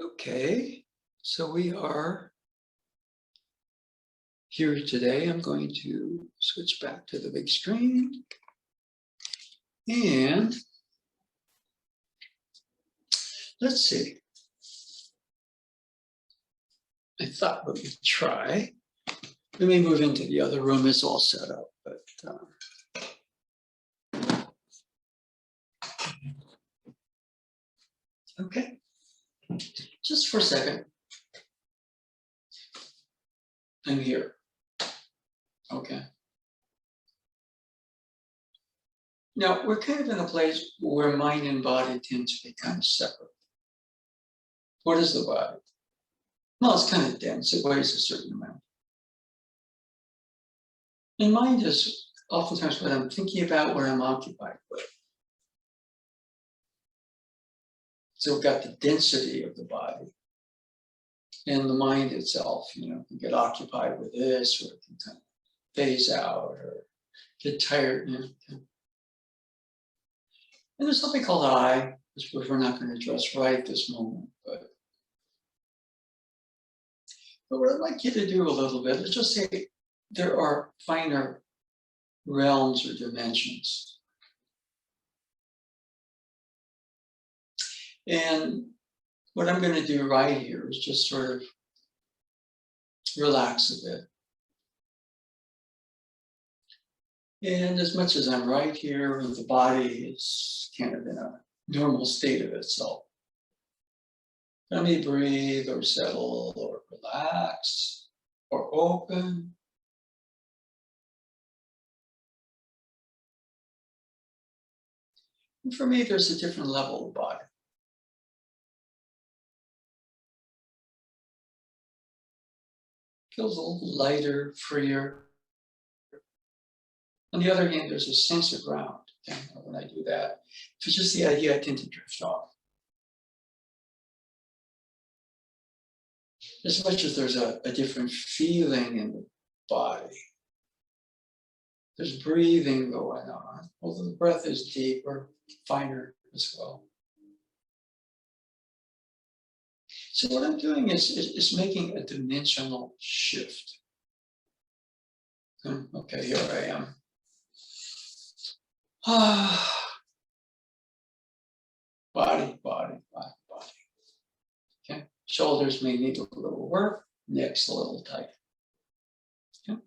Okay, so we are here today. I'm going to switch back to the big screen. And let's see. I thought we would try. Let me move into the other room. It's all set up, but okay. Just for a second. I'm here. Okay. Now, we're kind of in a place where mind and body tend to be kind of separate. What is the body? Well, it's kind of dense. It weighs a certain amount. And mind is oftentimes what I'm thinking about, what I'm occupied with. So we've got the density of the body and the mind itself, can get occupied with this, or it can kind of phase out or get tired. And there's something called I, which we're not going to address right at this moment. But what I'd like you to do a little bit is just say there are finer realms or dimensions. And what I'm going to do right here is just sort of relax a bit. And as much as I'm right here, the body is kind of in a normal state of itself. Let me breathe or settle or relax or open. And for me, there's a different level of body. Feels a little lighter, freer. On the other hand, there's a sense of ground. And when I do that, if it's just the idea, I tend to drift off. As much as there's a different feeling in the body, there's breathing going on, although the breath is deeper, finer as well. So what I'm doing is making a dimensional shift. Okay, here I am. Body, body, body, body. Okay, shoulders may need a little work, neck's a little tight. Okay.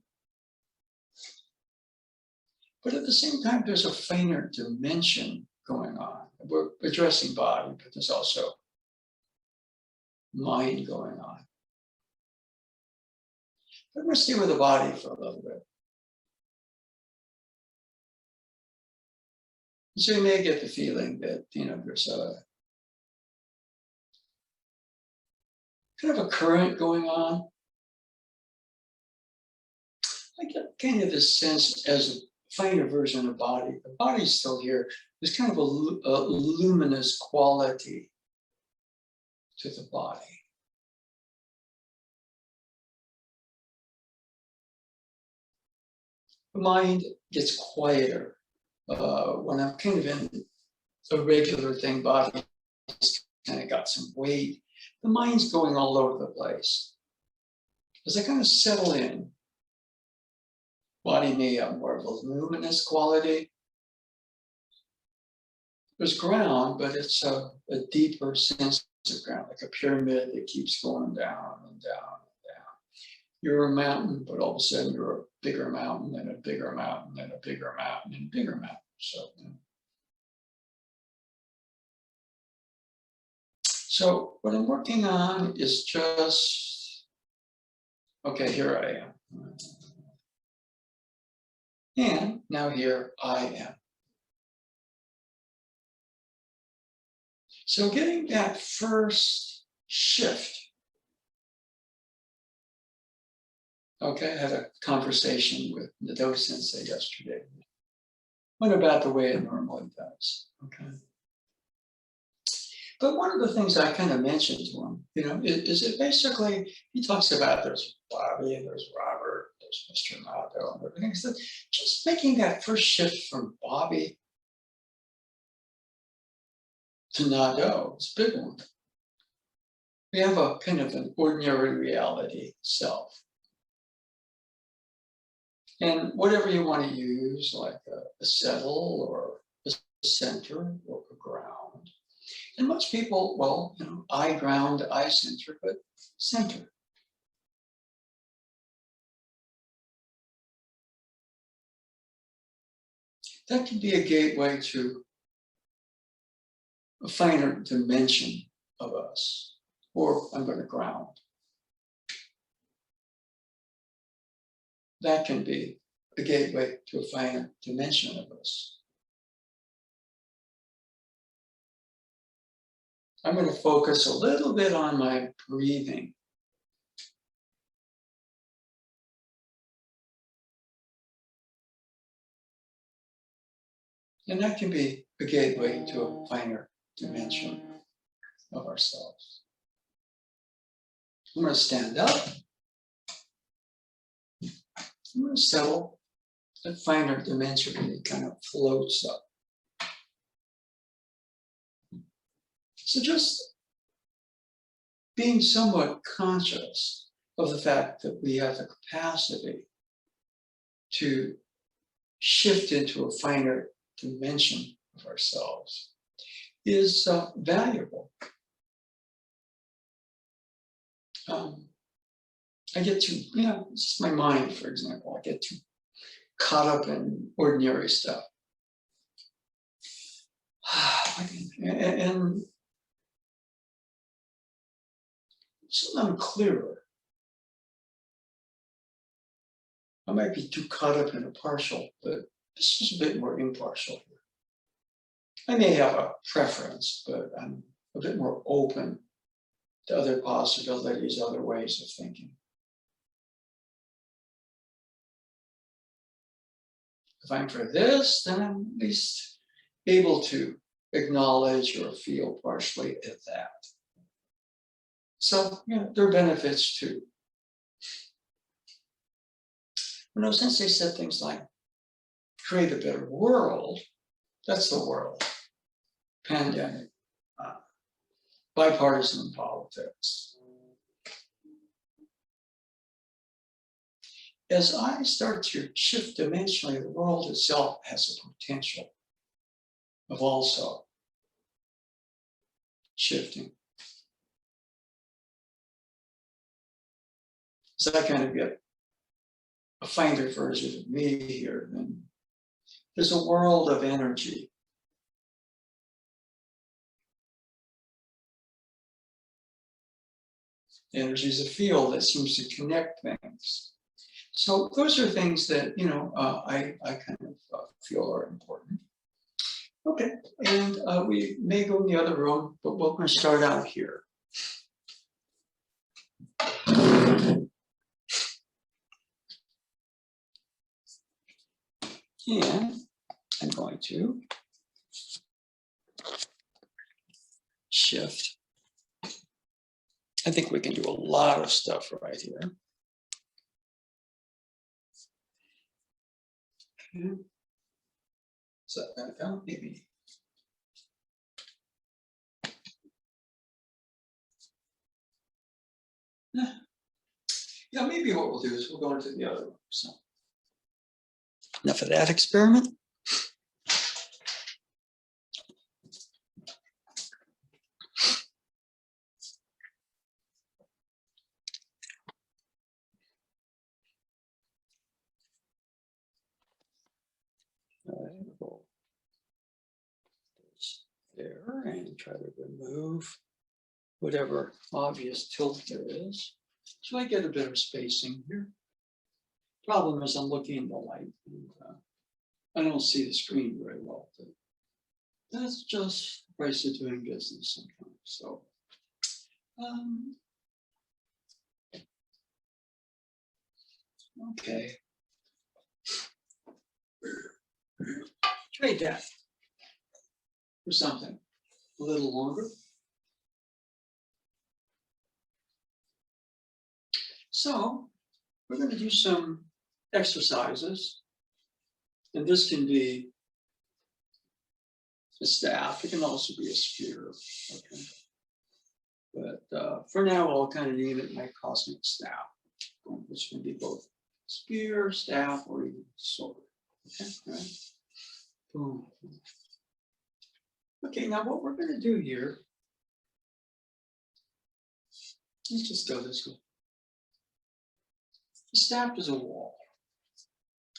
But at the same time, there's a finer dimension going on. We're addressing body, but there's also mind going on. But I'm going to stay with the body for a little bit. So you may get the feeling that, there's a kind of a current going on. I get kind of this sense as a finer version of body. The body's still here. There's kind of a luminous quality to the body. The mind gets quieter when I'm kind of in a regular thing, body's kind of got some weight. The mind's going all over the place. As I kind of settle in, body may have more of a luminous quality. There's ground, but it's a deeper sense of ground, like a pyramid that keeps going down and down and down. You're a mountain, but all of a sudden you're a bigger mountain and a bigger mountain and a bigger mountain and a bigger mountain. So what I'm working on is just, okay, here I am. And now here I am. So getting that first shift. Okay, I had a conversation with Nado Sensei yesterday. Went about the way it normally does. Okay. But one of the things I kind of mentioned to him, is it basically, he talks about there's Bobby, there's Robert, there's Mr. Nado, and everything. So just making that first shift from Bobby to Nado is a big one. we have a kind of an ordinary reality self. And whatever you want to use, like a settle or a center or a ground. And most people, well, I ground, I center, but center. That can be a gateway to a finer dimension of us, or I'm going to ground. That can be a gateway to a finer dimension of us. I'm going to focus a little bit on my breathing. And that can be a gateway to a finer dimension of ourselves. I'm going to stand up. I'm going to settle. That finer dimension really kind of floats up. So just being somewhat conscious of the fact that we have the capacity to shift into a finer dimension of ourselves is valuable. I get too, this is my mind, for example, I get too caught up in ordinary stuff. And so I'm clearer. I might be too caught up in a partial, but this is a bit more impartial here. I may have a preference, but I'm a bit more open to other possibilities, other ways of thinking. If I'm for this, then I'm at least able to acknowledge or feel partially at that. So, there are benefits too. Since they said things like create a better world, that's the world. Pandemic, bipartisan politics. As I start to shift dimensionally, the world itself has a potential of also shifting. So I kind of get a finer version of me here. Then there's a world of energy. Energy is a field that seems to connect things. So those are things that, I kind of feel are important. Okay, and we may go in the other room, but we're going to start out here. And I'm going to shift. I think we can do a lot of stuff right here. Okay. So maybe. Yeah, maybe what we'll do is we'll go into the other room. So enough of that experiment. We'll there and try to remove whatever obvious tilt there is. So I get a bit of spacing here. Problem is I'm looking in the light and I don't see the screen very well. But that's just the price of doing business sometimes. So okay. Trade that for something a little longer. So we're going to do some exercises. And this can be a staff. It can also be a sphere. Okay. But for now, I'll kind of name it my cosmic staff, which can be both spear, staff, or even sword. Okay, right? Boom. Okay, now what we're going to do here, let's just go this way. The staff is a wall.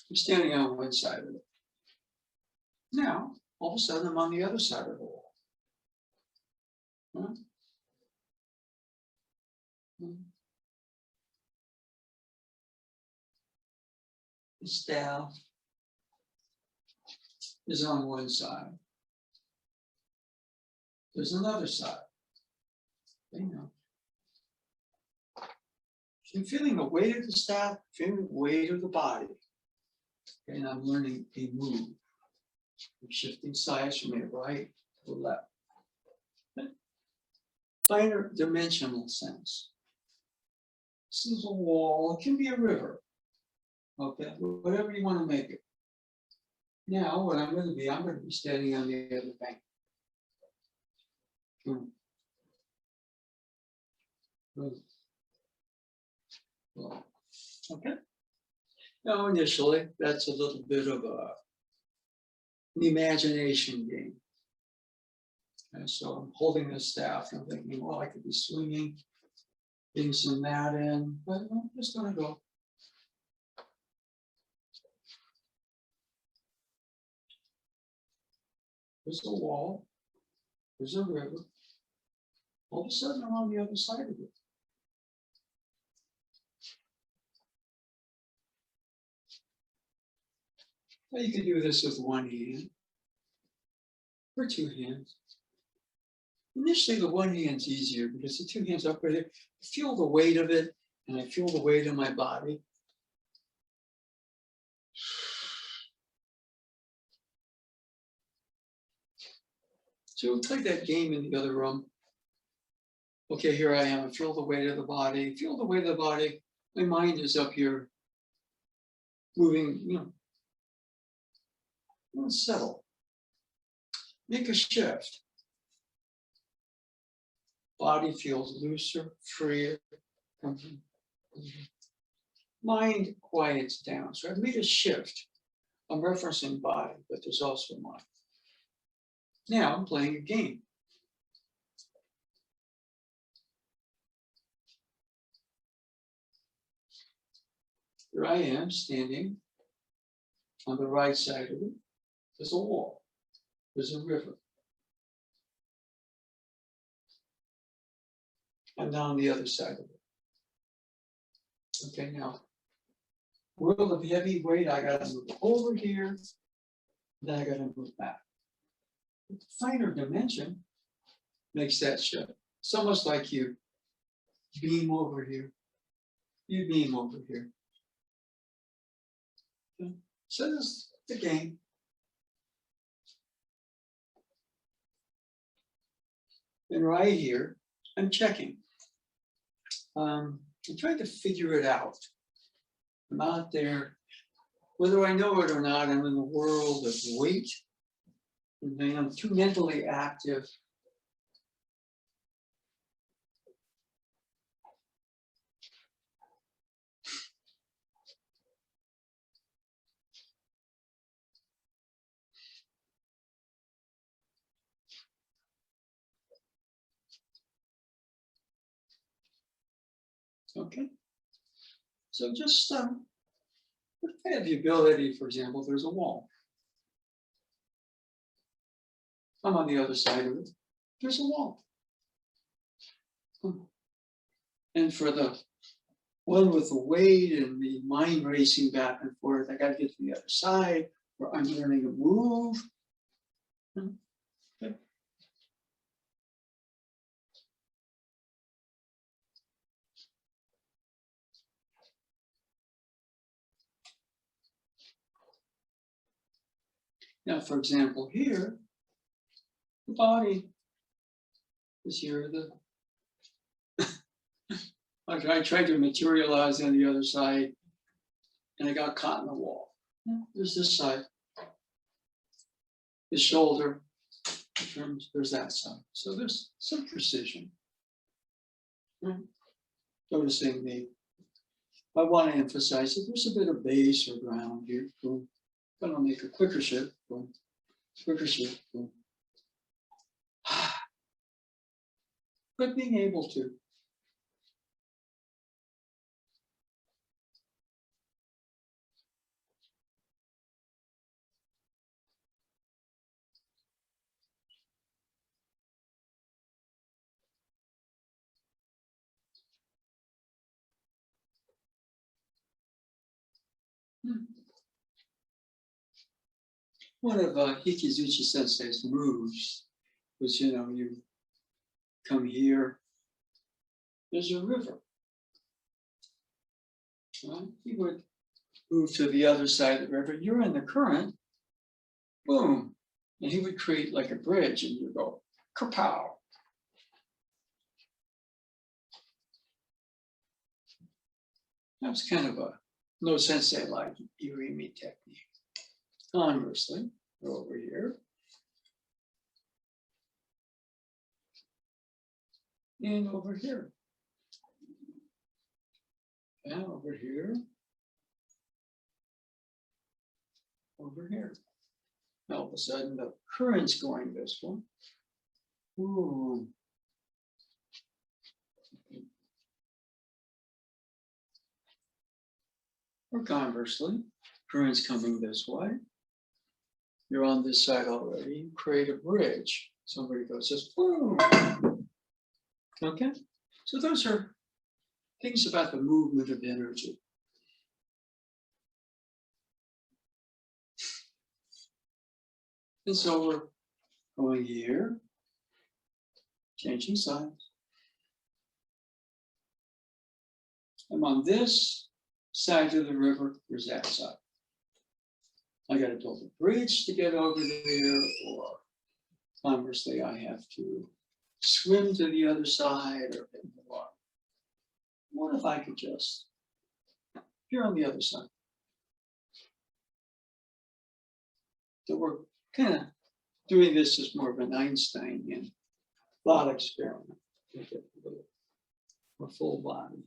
I'm standing on one side of it. Now, all of a sudden, I'm on the other side of the wall. Huh? The staff is on one side. There's another side. You know. I'm feeling the weight of the staff, feeling the weight of the body. And I'm learning a move. I'm shifting sides from the right to the left. Finer dimensional sense. This is a wall, it can be a river. Okay, whatever you want to make it. Now, what I'm going to be standing on the other bank. Okay. Now, initially, that's a little bit of an imagination game. And so I'm holding the staff and I'm thinking, well, I could be swinging, getting some mat in, but I'm just going to go. There's a wall, there's a river. All of a sudden, I'm on the other side of it. Now you can do this with one hand or two hands. Initially, the one hand's easier because the two hands up right here, I feel the weight of it, and I feel the weight of my body. So we'll play that game in the other room. Okay, here I am. I feel the weight of the body. Feel the weight of the body. My mind is up here, moving. Settle. Make a shift. Body feels looser, freer. Mind quiets down. So I've made a shift. I'm referencing body, but there's also mind. Now I'm playing a game. Here I am standing on the right side of it. There's a wall. There's a river. And on the other side of it. Okay, now, world of heavy weight, I got to move over here. Then I got to move back. The finer dimension makes that shift. It's almost like you beam over here. You beam over here. Okay. So this is the game. And right here, I'm checking. I'm trying to figure it out. I'm out there, whether I know it or not, I'm in the world of weight. And I'm too mentally active. Okay. So just if I have the ability, for example, there's a wall. I'm on the other side of it. There's a wall. And for the one with the weight and the mind racing back and forth, I got to get to the other side, or I'm learning to move. Okay. Now, for example, here, the body is here. I tried to materialize on the other side, and I got caught in the wall. There's this side. The shoulder, there's that side. So there's some precision. Right? Noticing I want to emphasize that there's a bit of base or ground here. Boom. Gonna make a quicker shift. Boom. Quicker shift. Boom. But being able to. One of Hikizuchi Sensei's moves was, you come here, there's a river. Right? He would move to the other side of the river. You're in the current, boom. And he would create like a bridge and you go, kapow. That was kind of a no sensei-like Irimi technique. Conversely, go over here. And over here. And over here. Over here. All of a sudden, the current's going this way. Ooh. Or conversely, current's coming this way. You're on this side already. You create a bridge. Somebody goes this, boom. Okay? So those are things about the movement of energy. And so we're going here, changing sides. I'm on this side of the river, there's that side. I got to build a bridge to get over there, or conversely, I have to swim to the other side or hit the water. What if I could just, here on the other side? So we're kind of doing this as more of an Einsteinian thought experiment. Get a little more full body.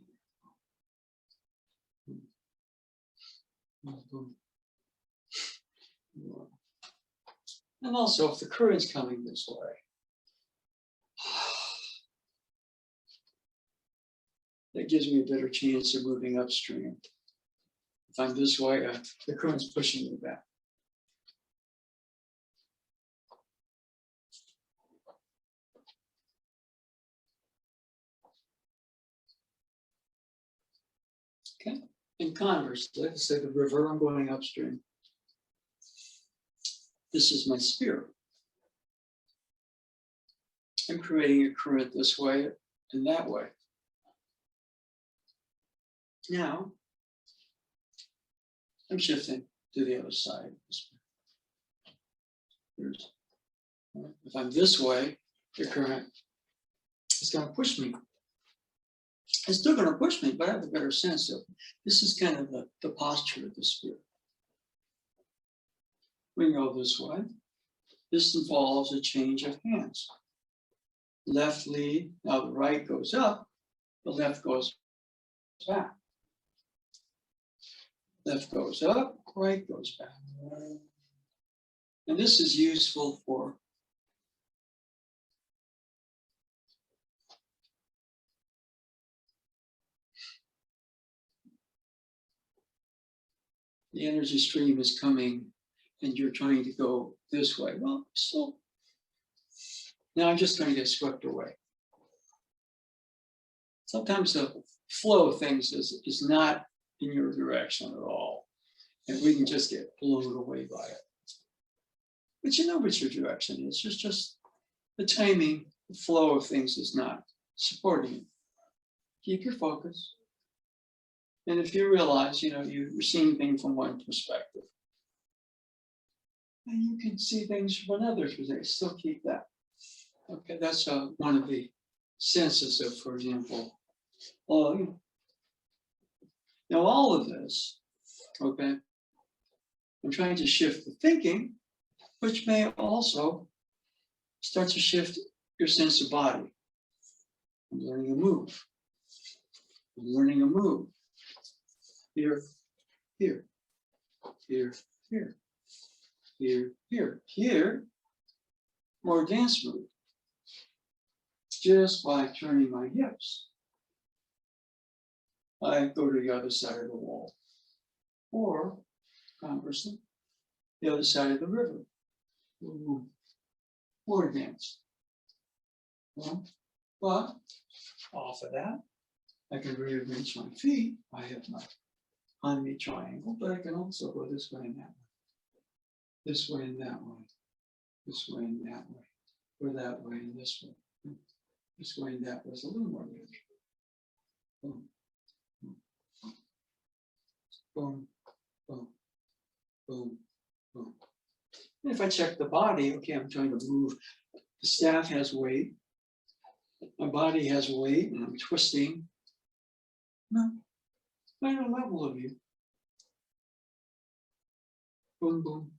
And also, if the current's coming this way, that gives me a better chance of moving upstream. If I'm this way, the current's pushing me back. Okay, and conversely, let's say the river, I'm going upstream. This is my sphere. I'm creating a current this way and that way. Now, I'm shifting to the other side. If I'm this way, the current is going to push me. It's still going to push me, but I have a better sense of this is kind of the posture of the sphere. We go this way. This involves a change of hands. Left lead, now the right goes up, the left goes back. Left goes up, right goes back. And this is useful for the energy stream is coming and you're trying to go this way. Well, so now I'm just going to get swept away. Sometimes the flow of things is not in your direction at all. And we can just get blown away by it. But you know what your direction is. It's just the timing, the flow of things is not supporting you. Keep your focus. And if you realize, you're seeing things from one perspective, and you can see things from another perspective, still keep that. Okay, that's one of the senses of, for example, now all of this, okay, I'm trying to shift the thinking, which may also start to shift your sense of body. I'm learning to move. learning a move. Here, here, here, here, here, here, here. More dance move. Just by turning my hips, I go to the other side of the wall. Or, conversely, the other side of the river. More dance. But off of that, I can rearrange my feet. I have my on-me triangle, but I can also go this way and that way. This way and that way. This way and that way. Or that way and this way. This way and that was a little more rich. Boom, boom, boom, boom, boom. And if I check the body, okay, I'm trying to move. The staff has weight. My body has weight, and I'm twisting. No, find a level of you. Boom, boom.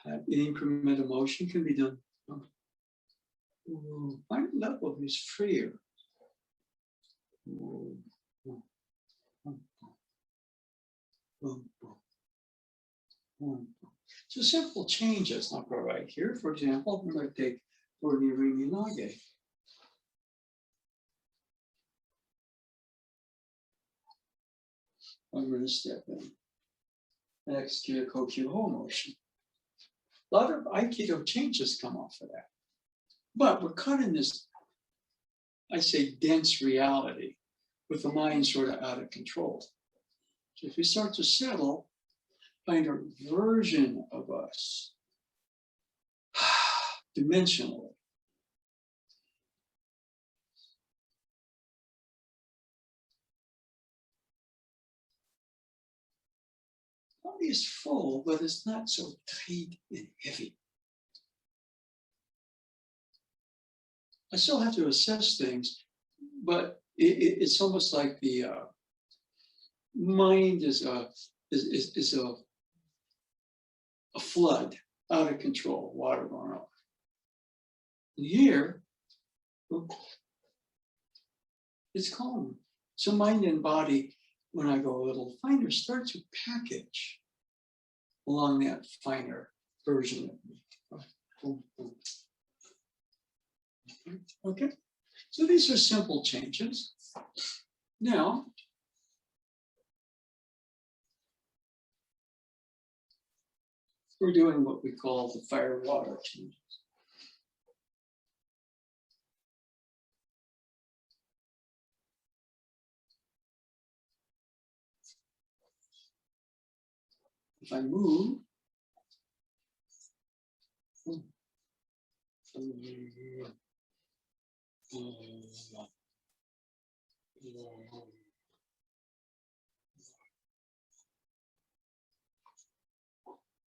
That increment of motion can be done. Find a level of you is freer. Boom, boom, boom, boom, boom, boom. So simple changes. I'll go right here. For example, I'm going to take Rini Nage. I'm going to step in and execute a Kokyu-ho motion. A lot of Aikido changes come off of that. But we're caught in this, I say, dense reality with the mind sort of out of control. So if we start to settle, find a version of us dimensionally. The body is full, but it's not so tight and heavy. I still have to assess things, but it's almost like the mind is a flood, out of control, water going over. And here, it's calm. So mind and body, when I go a little finer, start to package along that finer version of me. Okay, so these are simple changes. Now, we're doing what we call the fire-water changes. If I move,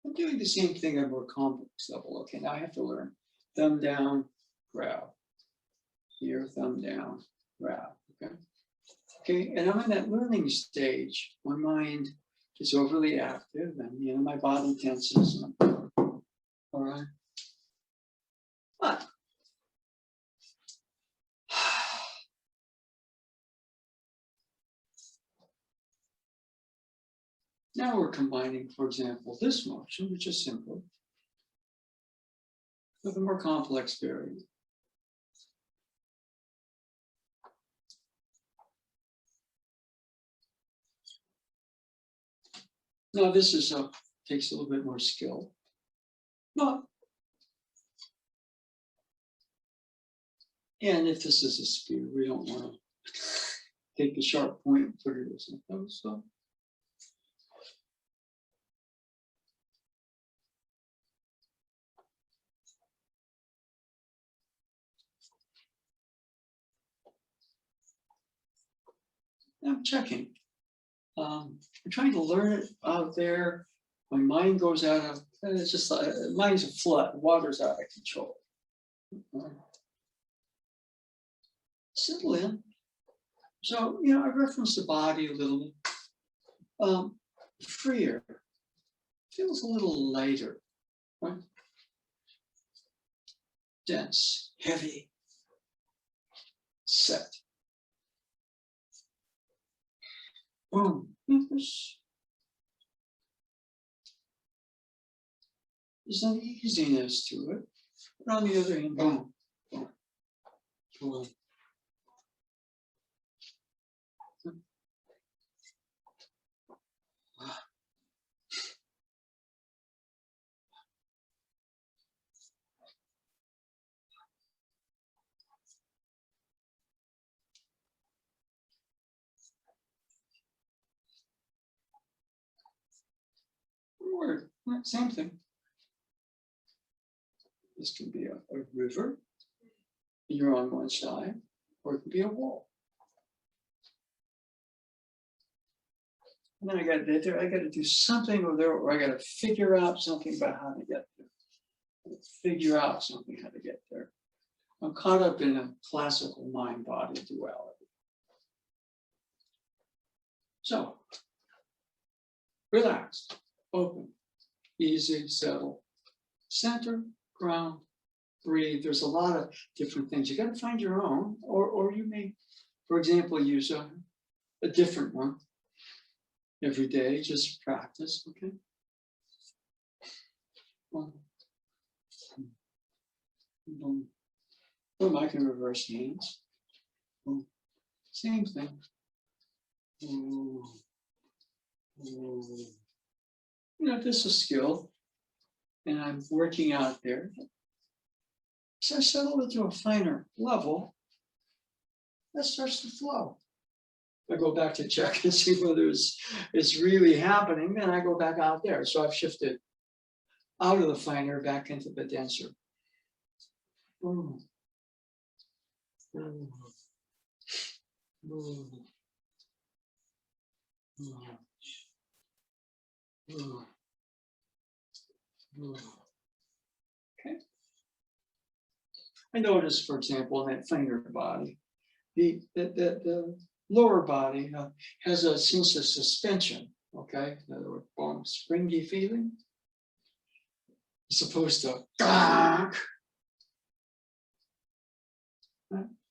I'm doing the same thing at a more complex level. Okay, now I have to learn thumb down, grab. Here, thumb down, grab. Okay. Okay, and I'm in that learning stage. My mind is overly active, and my body tenses. All right. But now we're combining, for example, this motion, which is simple, with a more complex variant. Now this is takes a little bit more skill, but and if this is a spear, we don't want to take the sharp point and put it as something. So I'm checking. I'm trying to learn it out there. My mind goes out of, and it's just like, mind's a flood, water's out of control. Settle in. So, I referenced the body a little bit. Freer, feels a little lighter, right? Dense, heavy, set. boom. There's an easiness to it. But on the other hand, boom, boom, boom. Word, same thing. This can be a river. You're on one side, or it can be a wall. And then I got to do something over there, or I got to figure out something about how to get there. Figure out something how to get there. I'm caught up in a classical mind-body duality. So, relax, open, easy, settle, center, ground, breathe. There's a lot of different things. You got to find your own, or you may, for example, use a different one every day. Just practice, okay? Boom, I can reverse hands. Boom. Same thing. Ooh. Ooh. You know, this is a skill, and I'm working out there. So I settle it to a finer level, that starts to flow. I go back to check and see whether it's really happening, then I go back out there. So I've shifted out of the finer back into the denser. Ooh. Ooh. Ooh. Ooh. Ooh. Okay. I noticed, for example, in that finer body, the lower body has a sense of suspension. Okay, in other words, springy feeling, as opposed to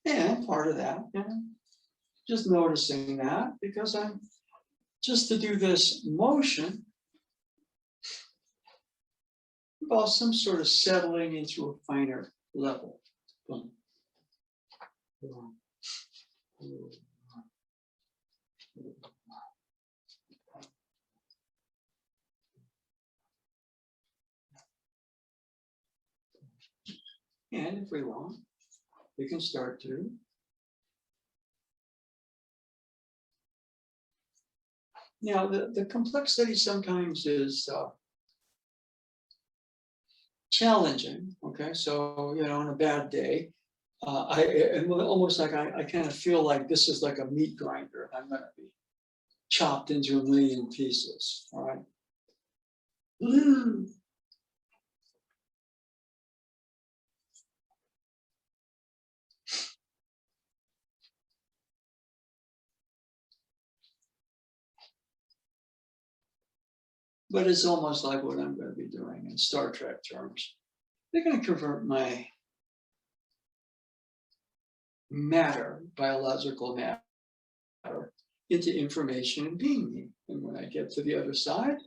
and part of that, just noticing that, because I'm just to do this motion involves some sort of settling into a finer level. Boom. Boom. Boom. And if we want, we can start to now the complexity sometimes is challenging. Okay, so you know, on a bad day, I almost like I kind of feel like this is like a meat grinder. I'm going to be chopped into a million pieces. All right. But it's almost like what I'm going to be doing in Star Trek terms. They're going to convert my matter, biological matter, into information and being. And when I get to the other side,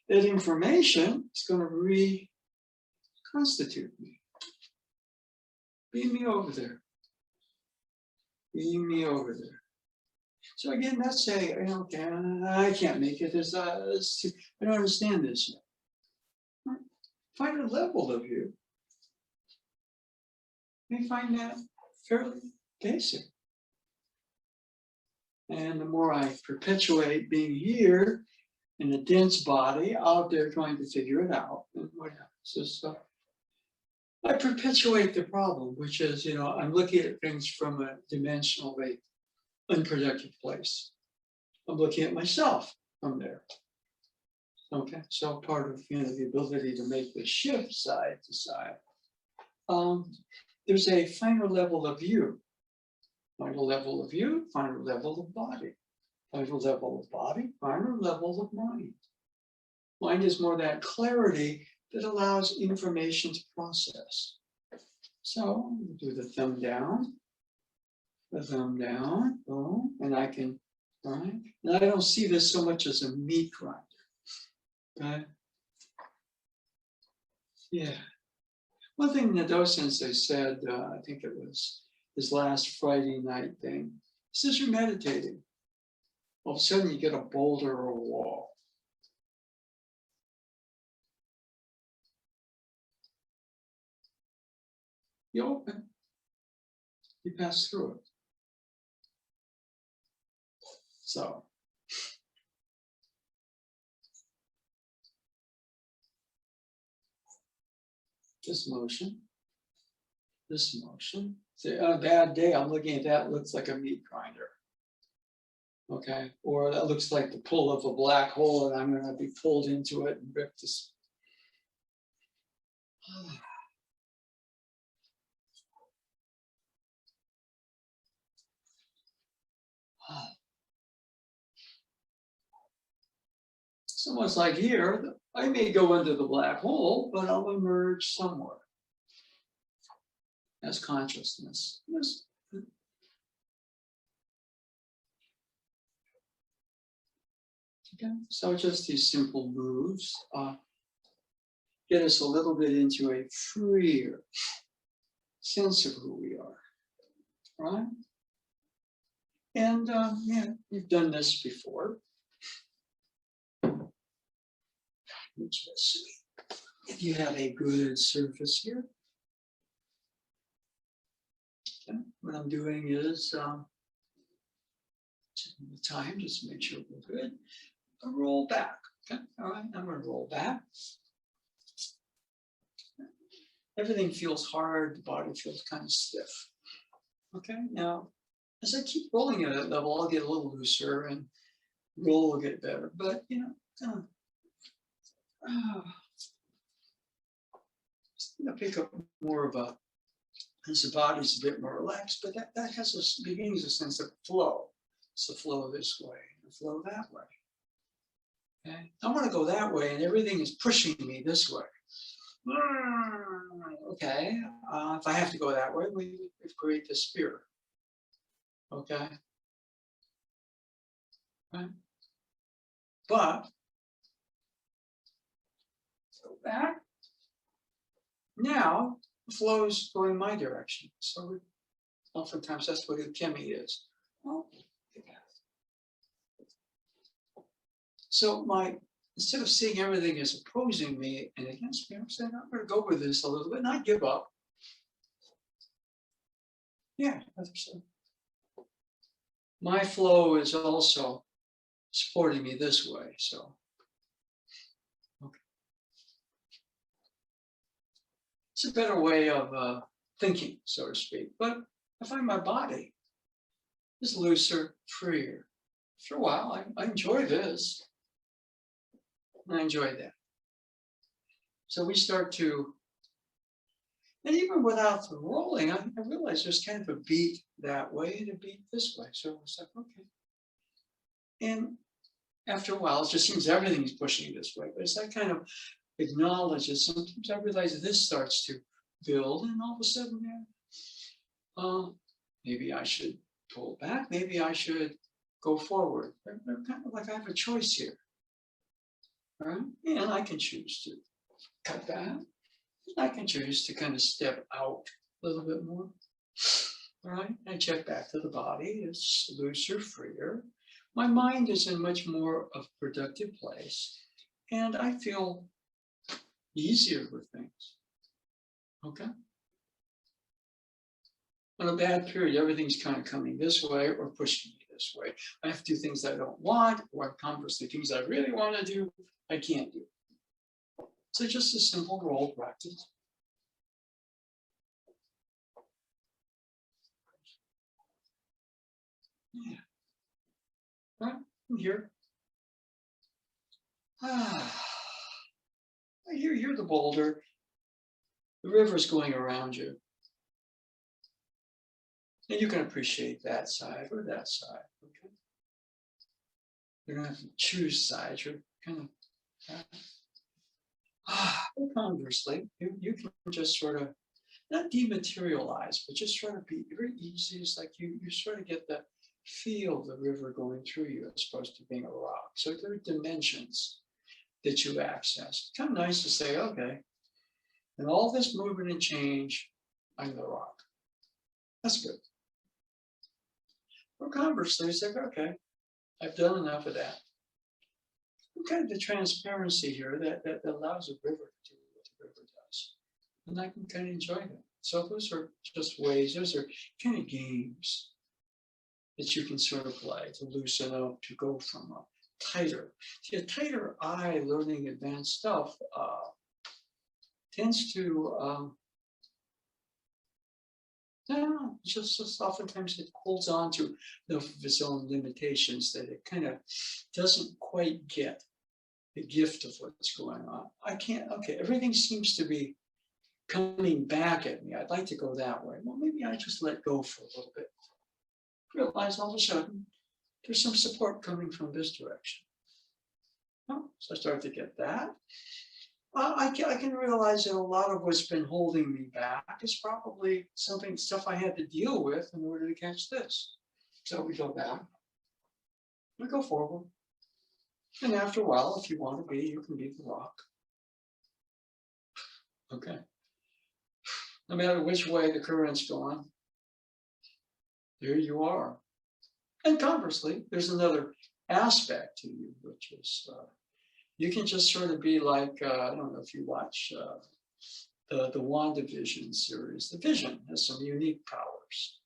that information is going to reconstitute me. Beam me over there. Beam me over there. So again, that's a, okay, I can't make it. I don't understand this yet. Find a level of you. You find that fairly basic. And the more I perpetuate being here in a dense body out there trying to figure it out, and what happens is I perpetuate the problem, which is, I'm looking at things from a dimensionally unproductive place. I'm looking at myself from there. Okay, so part of the ability to make the shift side to side. There's a finer level of you. Finer level of you, finer level of body. Finer level of body, finer level of mind. Mind is more that clarity that allows information to process. So do the thumb down, boom, and I can right? And I don't see this so much as a meat grinder, okay? Yeah. One thing Nado Sensei said, I think it was his last Friday night thing, he says you're meditating. All of a sudden you get a boulder or a wall. You open, you pass through it. So, this motion. Say, on a bad day, I'm looking at that, looks like a meat grinder. Okay, or that looks like the pull of a black hole and I'm gonna be pulled into it and rip this. It's almost like here, I may go into the black hole, but I'll emerge somewhere as consciousness. Okay. So just these simple moves get us a little bit into a freer sense of who we are, right? And yeah, you've done this before. If you have a good surface here, okay, what I'm doing is taking the time, just make sure we're good. A roll back. Okay, all right, I'm going to roll back. Everything feels hard, the body feels kind of stiff. Okay, now as I keep rolling at that level, I'll get a little looser and roll will get better. But you know, just pick up more of a, as the body's a bit more relaxed, but that has a begins a sense of flow. It's a flow this way, a flow that way. Okay, I want to go that way, and everything is pushing me this way. Okay, if I have to go that way, we create the spear. Okay, right? But go back. Now the flow is going my direction. So oftentimes that's what ukemi is. Oh, so instead of seeing everything as opposing me and against me, I'm saying I'm going to go with this a little bit, not give up. Yeah, that's so. My flow is also supporting me this way. So, okay. It's a better way of thinking, so to speak. But I find my body is looser, freer. After a while, I enjoy this. I enjoy that. So we start to, and even without the rolling, I realize there's kind of a beat that way and a beat this way. So it's like, okay. And after a while, it just seems everything's pushing this way. But as I kind of acknowledge it, sometimes I realize this starts to build, and all of a sudden, maybe I should pull back. Maybe I should go forward. They're kind of like I have a choice here. Right? And I can choose to cut back. I can choose to kind of step out a little bit more. All right, I check back to the body. It's looser, freer. My mind is in much more of a productive place, and I feel easier with things. Okay. On a bad period, everything's kind of coming this way or pushing me this way. I have to do things I don't want, or conversely, things I really want to do, I can't do. So just a simple roll practice. Yeah. Right, I'm here. You're the boulder. The river's going around you. And you can appreciate that side or that side. Okay. You don't have to choose sides. You're kind of conversely, you can just sort of not dematerialize, but just sort of be very easy. It's like you sort of get the feel the river going through you as opposed to being a rock. So there are dimensions that you access. Kind of nice to say, okay, and all this movement and change, I'm the rock. That's good. Or conversely, it's like, okay, I've done enough of that. Kind of the transparency here that allows a river to do what the river does. And I can kind of enjoy that. So those are just ways, those are kind of games that you can sort of play to loosen up, to go from a tighter. See, a tighter eye learning advanced stuff tends to, I don't know, just oftentimes it holds on to enough of its own limitations that it kind of doesn't quite get the gift of what's going on. I can't, okay, everything seems to be coming back at me. I'd like to go that way. Well, maybe I just let go for a little bit. Realize all of a sudden, there's some support coming from this direction. Oh, so I start to get that. I can realize that a lot of what's been holding me back is probably stuff I had to deal with in order to catch this. So we go back, we go forward. And after a while, if you want to be, you can be the rock. Okay. No matter which way the current's going, there you are. And conversely, there's another aspect to you, which is you can just sort of be like, I don't know if you watch the WandaVision series. The Vision has some unique powers.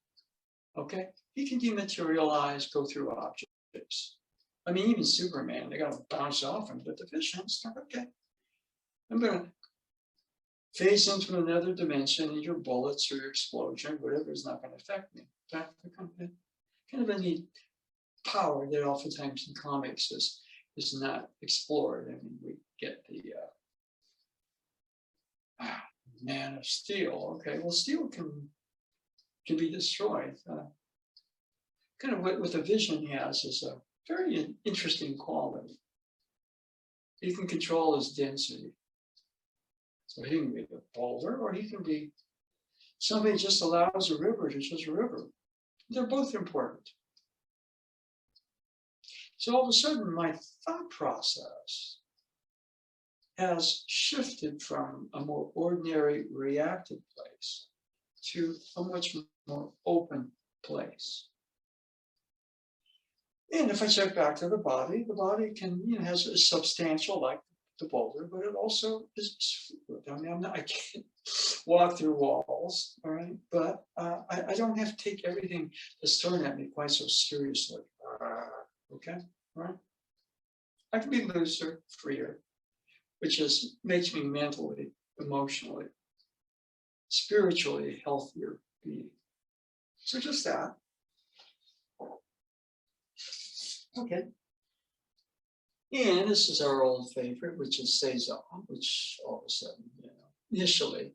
Okay? He can dematerialize, go through objects. I mean, even Superman, they got to bounce off him, but the Vision's like, okay, I'm going to phase into another dimension, and your bullets or your explosion, whatever, is not going to affect me. In fact, kind of a neat power that oftentimes in comics is not explored. I mean, we get the Man of Steel. Okay, well, steel can be destroyed. Kind of what the Vision has is a very interesting quality. He can control his density. So he can be a boulder, or he can be somebody who just allows a river to just a river. They're both important. So all of a sudden, my thought process has shifted from a more ordinary reactive place to a much more open place. And if I check back to the body can, has a substantial, like the boulder, but it also is fluid. I mean, I can't walk through walls, all right? But I don't have to take everything that's thrown at me quite so seriously. Okay, all right? I can be looser, freer, which just makes me mentally, emotionally, spiritually healthier being. So just that. Okay. And this is our old favorite, which is seiza, which all of a sudden, initially,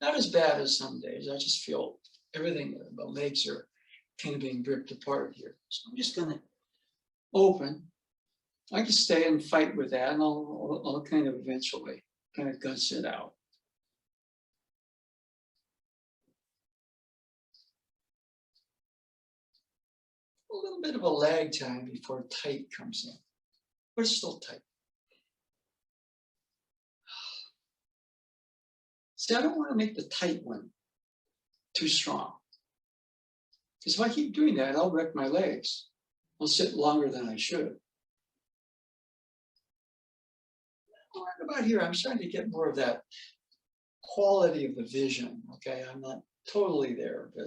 not as bad as some days. I just feel everything, the legs are kind of being ripped apart here. So I'm just going to open. I can stay and fight with that, and I'll kind of eventually kind of guts it out. A little bit of a lag time before tight comes in, but it's still tight. See, I don't want to make the tight one too strong. Because if I keep doing that, I'll wreck my legs. I'll sit longer than I should. Right about here, I'm starting to get more of that quality of the vision. Okay, I'm not totally there, but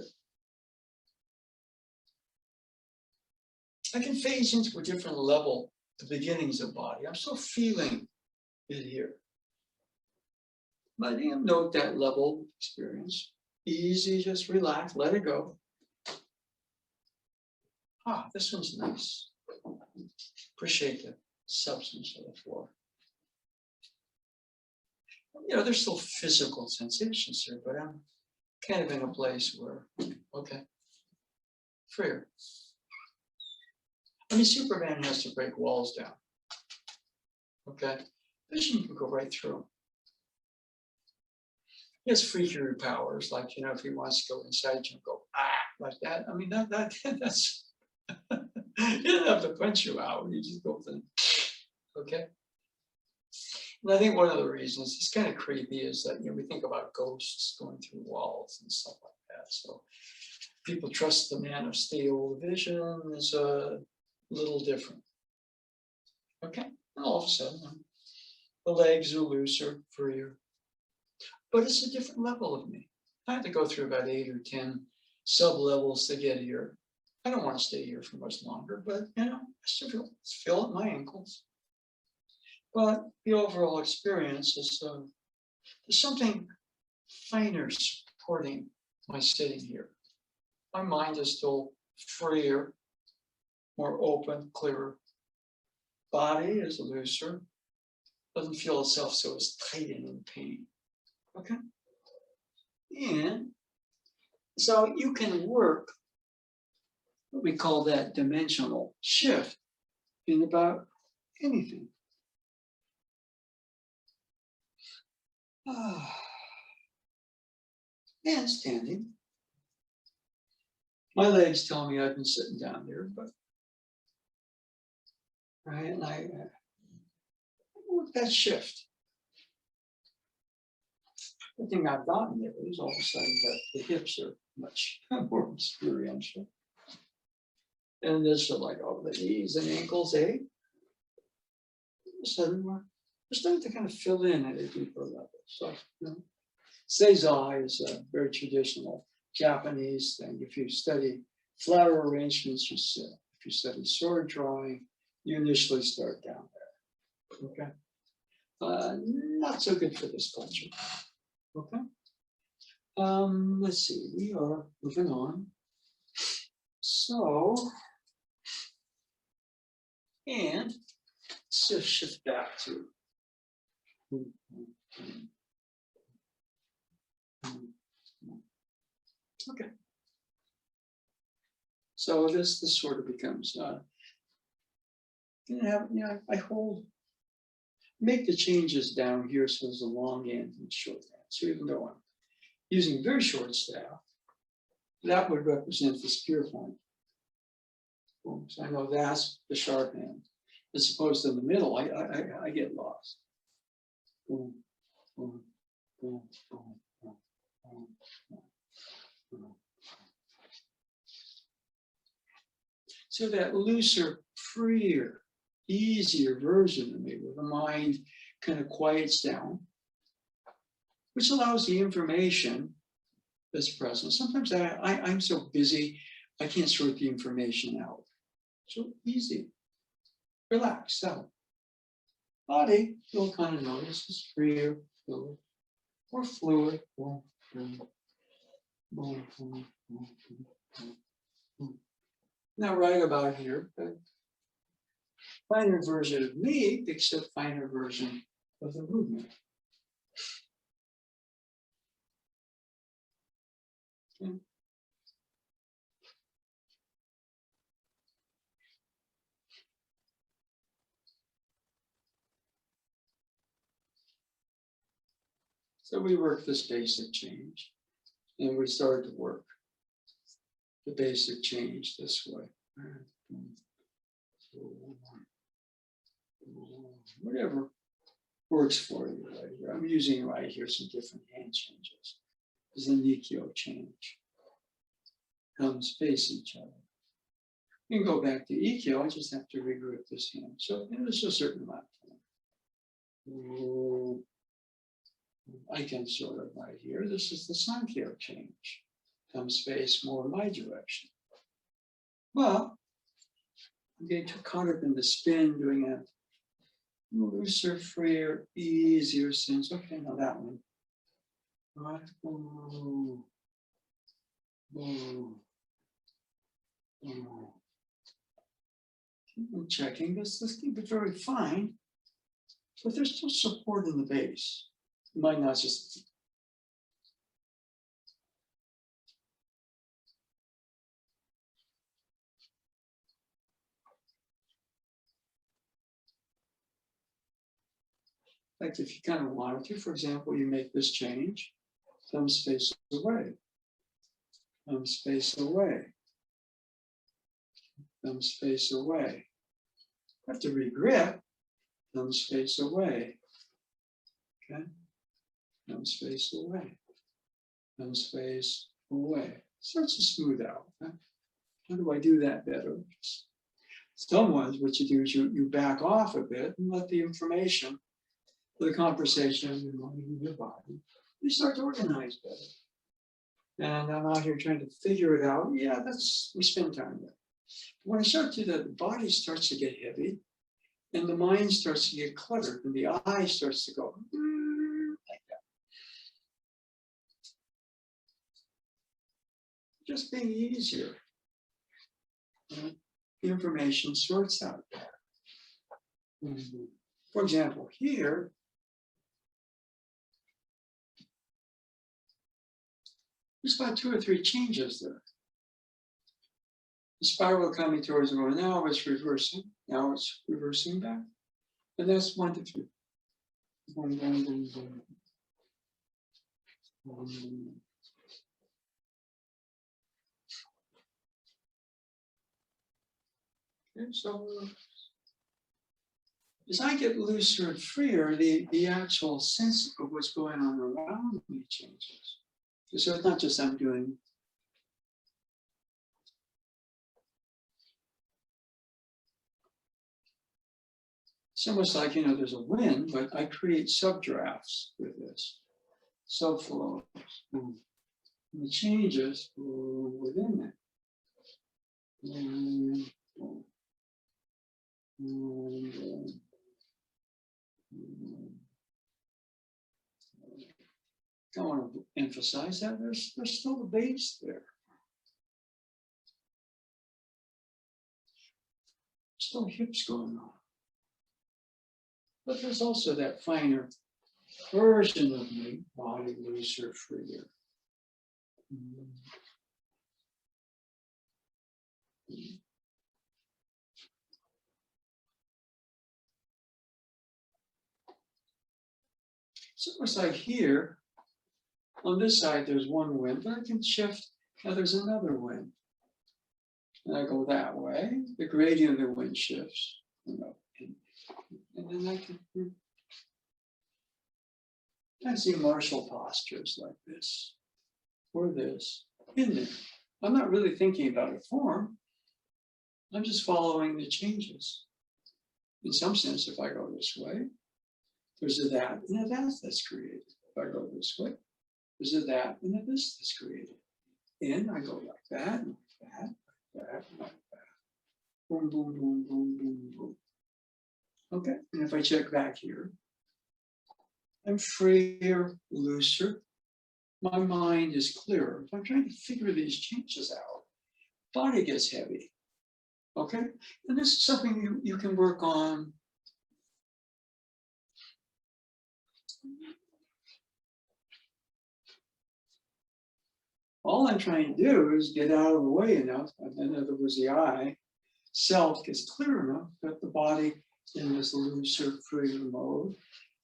I can phase into a different level, the beginnings of body. I'm still feeling it here. But note that level of experience. Easy, just relax, let it go. This one's nice. Appreciate the substance of the floor. There's still physical sensations here, but I'm kind of in a place where, okay, freer. I mean, Superman has to break walls down. Okay, Vision can go right through them. He has freakier powers, like if he wants to go inside you and go like that. I mean, that's He didn't have to punch you out. You just go then. Okay. And I think one of the reasons it's kind of creepy is that we think about ghosts going through walls and stuff like that. So people trust the man of steel. The vision is a little different. Okay. And all of a sudden, the legs are looser, freer. But it's a different level of me. I had to go through about 8 or 10 sub-levels to get here. I don't want to stay here for much longer, but I still feel at my ankles. But the overall experience is there's something finer supporting my sitting here. My mind is still freer, more open, clearer. Body is looser, doesn't feel itself so as tight and in pain. Okay? And so you can work what we call that dimensional shift in about anything. And standing. My legs tell me I've been sitting down here, but right, and I work that shift. The thing I've gotten there is all of a sudden that the hips are much more experiential. And this are like, the knees and ankles, eh? All of a sudden we're starting to kind of fill in at a deeper level. So, seiza is a very traditional Japanese thing. If you study flower arrangements, you sit. If you study sword drawing, you initially start down there. Okay? Not so good for this culture. Okay? Let's see, we are moving on. So, and let's just shift back to okay. So this sort of becomes I make the changes down here so there's a long end and short end. So even though I'm using very short staff, that would represent the spear point. So I know that's the sharp end. As opposed to in the middle, I get lost. Boom, boom, boom, boom, boom, boom, boom. So that looser, freer, easier version of me where the mind kind of quiets down, which allows the information that's present. Sometimes I'm so busy, I can't sort the information out. So easy. Relax, settle. Body, you'll kind of notice, is freer, fluid, more fluid. Now, right about here, the finer version of me picks a finer version of the movement. Okay. So we worked this basic change, and we started to work the basic change this way. Whatever works for you right here. I'm using right here some different hand changes. There's a Nikyo change. Thumbs face each other. You can go back to Ikkyo, I just have to regroup this hand. So there's a certain amount of time. I can sort of right here. This is the Sankyo change. Thumbs face more in my direction. Well, I'm getting too caught up in the spin, doing a looser, freer, easier sense. Okay, now that one. Right. Ooh. Ooh. Ooh. I'm checking this. This can be very fine, but there's still support in the base. It might not just. Like if you kind of wanted to, for example, you make this change, thumb space away, thumb space away, thumbs face away. Have to regrip, thumbs face away. Okay, thumbs face away, thumbs face away. Starts to smooth out. Okay? How do I do that better? Some ones, what you do is you back off a bit and let the information, the conversation in your body, you start to organize better. And I'm out here trying to figure it out. Yeah, we spend time there. When I start to, the body starts to get heavy and the mind starts to get cluttered and the eye starts to go like that. Just being easier. The information sorts out there. For example, here, there's about 2 or 3 changes there. The spiral coming towards the road. Now it's reversing. Now it's reversing back. And that's 1 to 3. Boom, boom, boom, boom. Boom. Okay, so as I get looser and freer, the actual sense of what's going on around me changes. So it's not just I'm doing. It's almost like, there's a wind, but I create subdrafts with this. Subflows. And the changes within it. I want to emphasize that there's still a base there. Still hips going on. But there's also that finer version of me, body looser, freer. So it's like here, on this side, there's one wind, but I can shift. Now there's another wind. And I go that way, the gradient of the wind shifts. And then I can I see martial postures like this, or this, in there. I'm not really thinking about a form. I'm just following the changes. In some sense, if I go this way, there's a that and a that that's created. If I go this way, there's a that and a this that's created. And I go like that, and like that, like that, like that. Boom, boom, boom, boom, boom, boom. Okay, and if I check back here, I'm freer, looser. My mind is clearer. If I'm trying to figure these changes out, body gets heavy. Okay, and this is something you can work on. All I'm trying to do is get out of the way enough, and in other words, the I, self gets clear enough that the body in this looser, freer mode,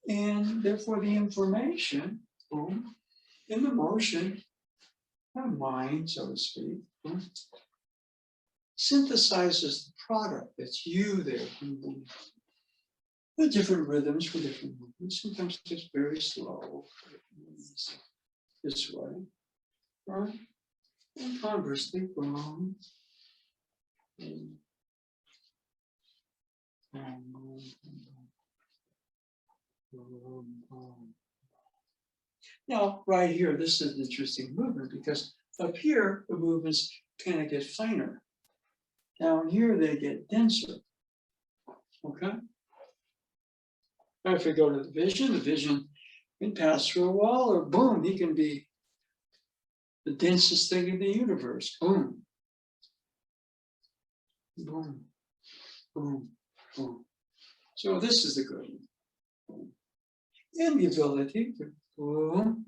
and therefore the information, boom, in the motion, not mind, so to speak, boom, synthesizes the product that's you there. The different rhythms for different movements. Sometimes it's very slow, this way, right? And conversely, boom, boom, boom, boom. Now, right here, this is an interesting movement because up here, the movements kind of get finer. Down here, they get denser. Okay? Now, if we go to the vision can pass through a wall, or boom, he can be the densest thing in the universe. Boom. Boom. Boom. Boom. So this is the good one. Boom. And the ability to boom.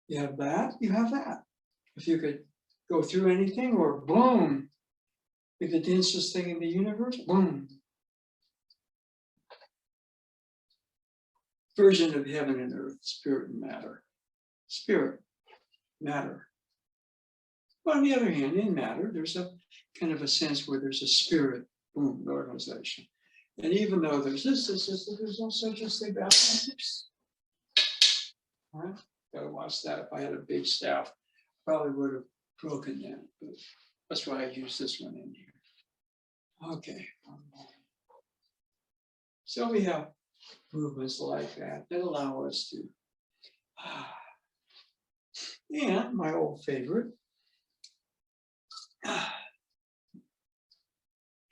You have that, you have that. If you could go through anything, or boom, be the densest thing in the universe, boom. Version of heaven and earth, spirit and matter. Spirit, matter. But on the other hand, in matter, there's a kind of a sense where there's a spirit, boom, the organization. And even though there's this, there's also just a balance. All right, gotta watch that. If I had a big staff, probably would have broken that, but that's why I use this one in here. Okay. So we have movements like that that allow us to, and my old favorite,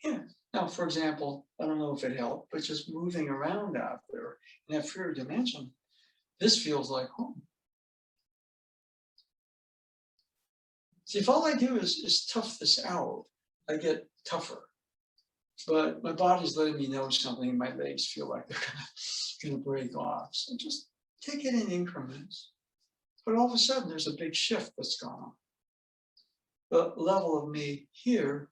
yeah. Now, for example, I don't know if it helped, but just moving around out there in that third dimension, this feels like home. See, if all I do is tough this out, I get tougher. But my body's letting me know something, and my legs feel like they're gonna break off. So just take it in increments. But all of a sudden, there's a big shift that's gone on. The level of me here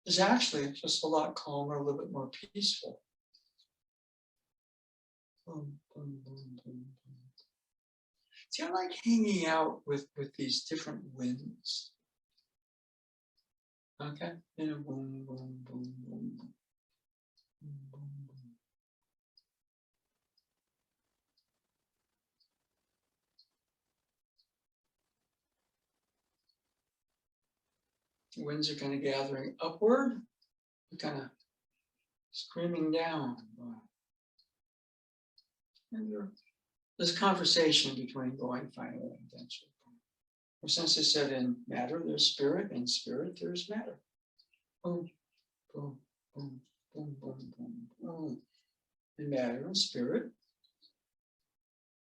is actually just a lot calmer, a little bit more peaceful. Boom, boom, boom, boom, boom. See, I like hanging out with these different winds. Okay, and a boom, boom, boom, boom, boom, boom, boom. Winds are kind of gathering upward, kind of screaming down. And there's a conversation between going final and intention. Since I said in matter, there's spirit, in spirit, there's matter. Boom, boom, boom, boom, boom, boom, boom. In matter and spirit,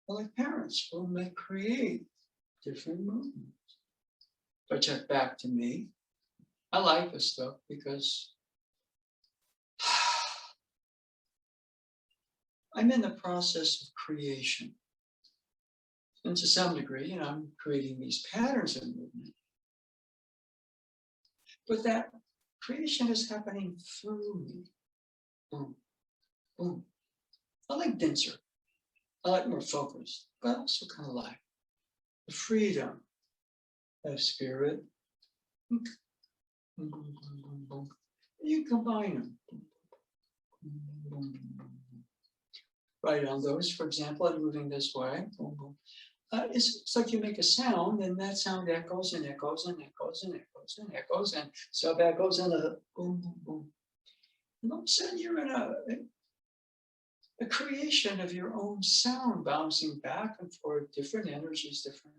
like parents, boom, they create different movements. If I check back to me, I like this stuff because I'm in the process of creation. And to some degree, I'm creating these patterns of movement. But that creation is happening through me. Boom, boom. I like denser. I like more focused, but I also kind of like the freedom of spirit. Boom, boom, boom, boom, boom. You combine them. Boom, boom, boom, boom. Right on those, for example, I'm moving this way. Boom, boom. It's like you make a sound, and that sound echoes and echoes and echoes and echoes and echoes, and so that goes in a boom, boom, boom. And all of a sudden, you're in a creation of your own sound, bouncing back and forth, different energies, different,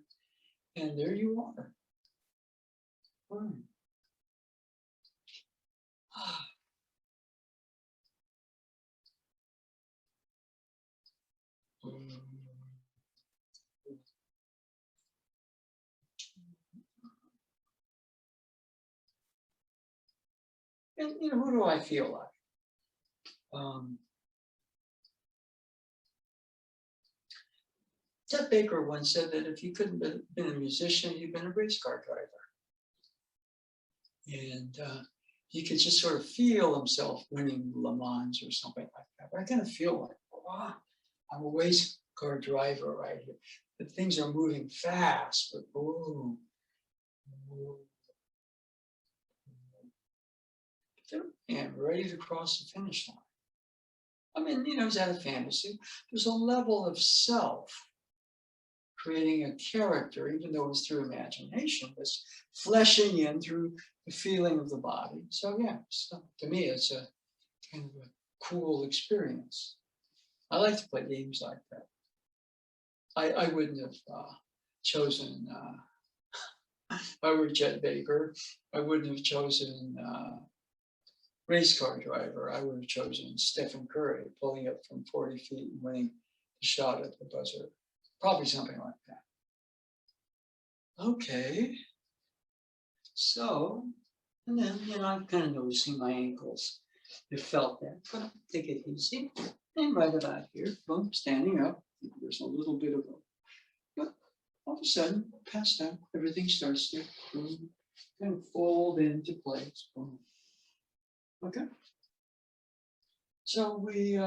and there you are. Boom. And who do I feel like? Ted Baker once said that if he couldn't have been a musician, he'd been a race car driver. And he could just sort of feel himself winning Le Mans or something like that. But I kind of feel like, wow, I'm a race car driver right here. The things are moving fast, but boom, boom. And ready to cross the finish line. I mean, is that a fantasy? There's a level of self creating a character, even though it's through imagination, that's fleshing in through the feeling of the body. So yeah, so to me, it's a kind of a cool experience. I like to play games like that. I wouldn't have chosen, if I were Chet Baker, I wouldn't have chosen race car driver. I would have chosen Stephen Curry, pulling up from 40 feet and winning the shot at the buzzer. Probably something like that. Okay. So, and then, I'm kind of noticing my ankles. I felt that, but take it easy. And right about here, boom, standing up. There's a little bit of a, but all of a sudden, past that, everything starts to boom, kind of fold into place. Boom. Okay. So we,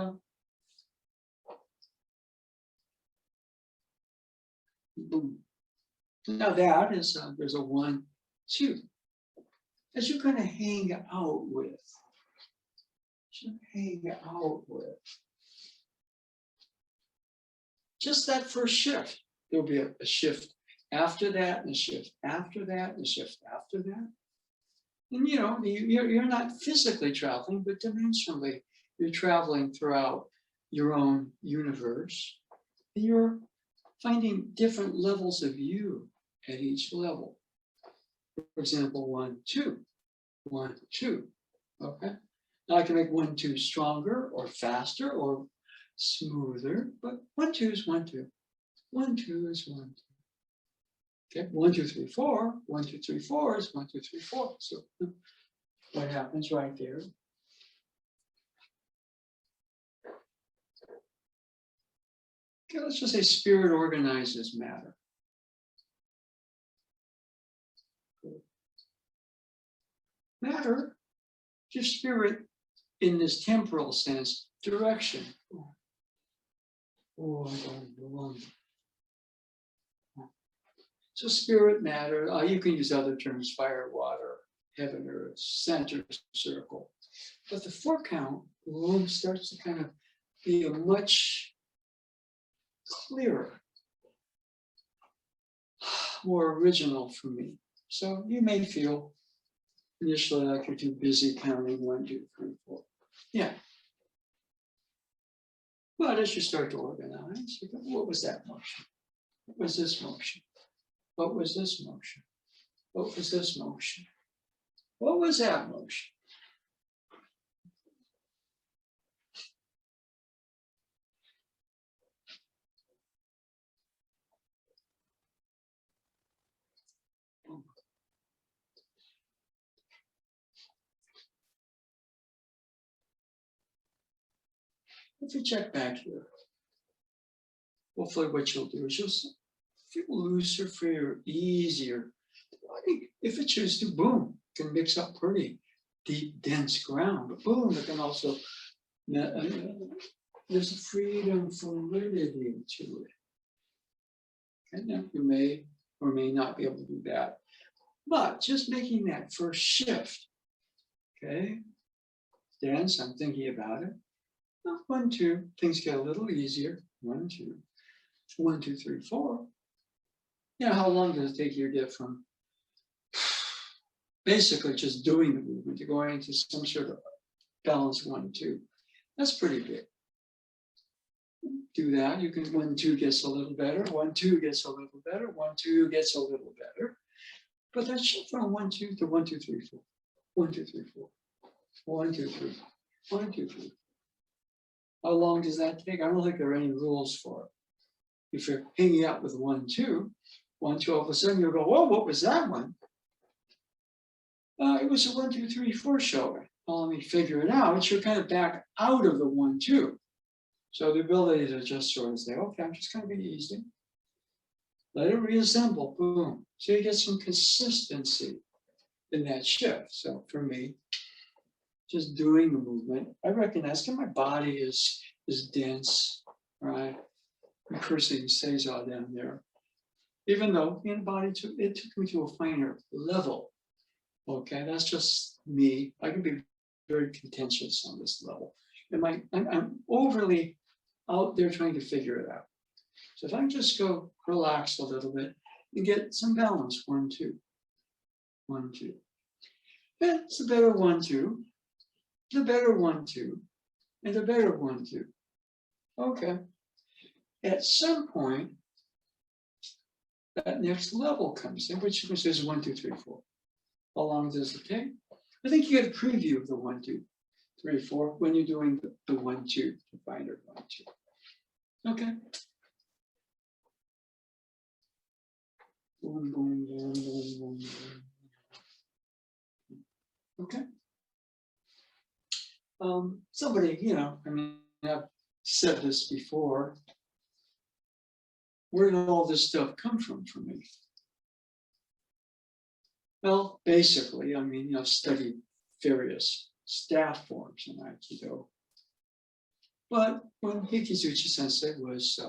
boom. Now that is, there's a 1, 2. As you kind of hang out with, just that first shift. There'll be a shift after that, and a shift after that, and a shift after that. And you know, you're not physically traveling, but dimensionally, you're traveling throughout your own universe. And you're finding different levels of you at each level. For example, 1, 2, 1, 2. Okay. Now I can make 1, 2 stronger or faster or smoother, but 1, 2 is 1, 2. 1, 2 is 1, 2. Okay, 1, 2, 3, 4. 1, 2, 3, 4 is 1, 2, 3, 4. So what happens right there? Okay, let's just say spirit organizes matter. Matter gives spirit, in this temporal sense, direction. So spirit, matter, you can use other terms, fire, water, heaven, earth, center, circle. But the 4 count starts to kind of be a much clearer, more original for me. So you may feel initially like you're too busy counting 1, 2, 3, 4. Yeah. But as you start to organize, you go, what was that motion? What was this motion? What was this motion? What was this motion? What was that motion? If you check back here, hopefully what you'll do is you'll feel looser, freer, easier. I think if it chooses to, boom, can mix up pretty deep, dense ground, but boom, it can also, there's a freedom, fluidity to it. And now you may or may not be able to do that. But just making that first shift, okay? Dance, I'm thinking about it. 1, 2, things get a little easier. 1, 2, 1, 2, 3, 4. You know, how long does it take you to get from basically just doing the movement to going into some sort of balance 1, 2? That's pretty big. Do that. You can 1, 2 gets a little better. 1, 2 gets a little better. 1, 2 gets a little better. But that shift from 1, 2 to 1, 2, 3, 4. 1, 2, 3, 4. 1, 2, 3. 1, 2, 3. How long does that take? I don't think there are any rules for it. If you're hanging out with 1, 2, 1, 2, all of a sudden you'll go, whoa, what was that one? It was a 1, 2, 3, 4 show. Well, let me figure it out. You're kind of back out of the 1, 2. So the ability to just sort of say, okay, I'm just going to be easy. Let it reassemble, boom. So you get some consistency in that shift. So for me, just doing the movement, I recognize that my body is dense, right? I'm cursing seiza down there. Even though in the body, it took me to a finer level. Okay, that's just me. I can be very contentious on this level. I'm overly out there trying to figure it out. So if I can just go relax a little bit and get some balance, 1, 2, 1, 2. It's a better 1, 2, the better 1, 2, and the better 1, 2. Okay. At some point, that next level comes in, which is 1, 2, 3, 4. How long does it take? I think you get a preview of the 1, 2, 3, 4 when you're doing the 1, 2, the finer 1, 2. Okay. Boom, boom, boom, boom, boom, boom. Okay. Somebody, you know, I mean, I've said this before. Where did all this stuff come from for me? Well, basically, I mean, I've studied various staff forms in Aikido. But when Hikizuchi Sensei was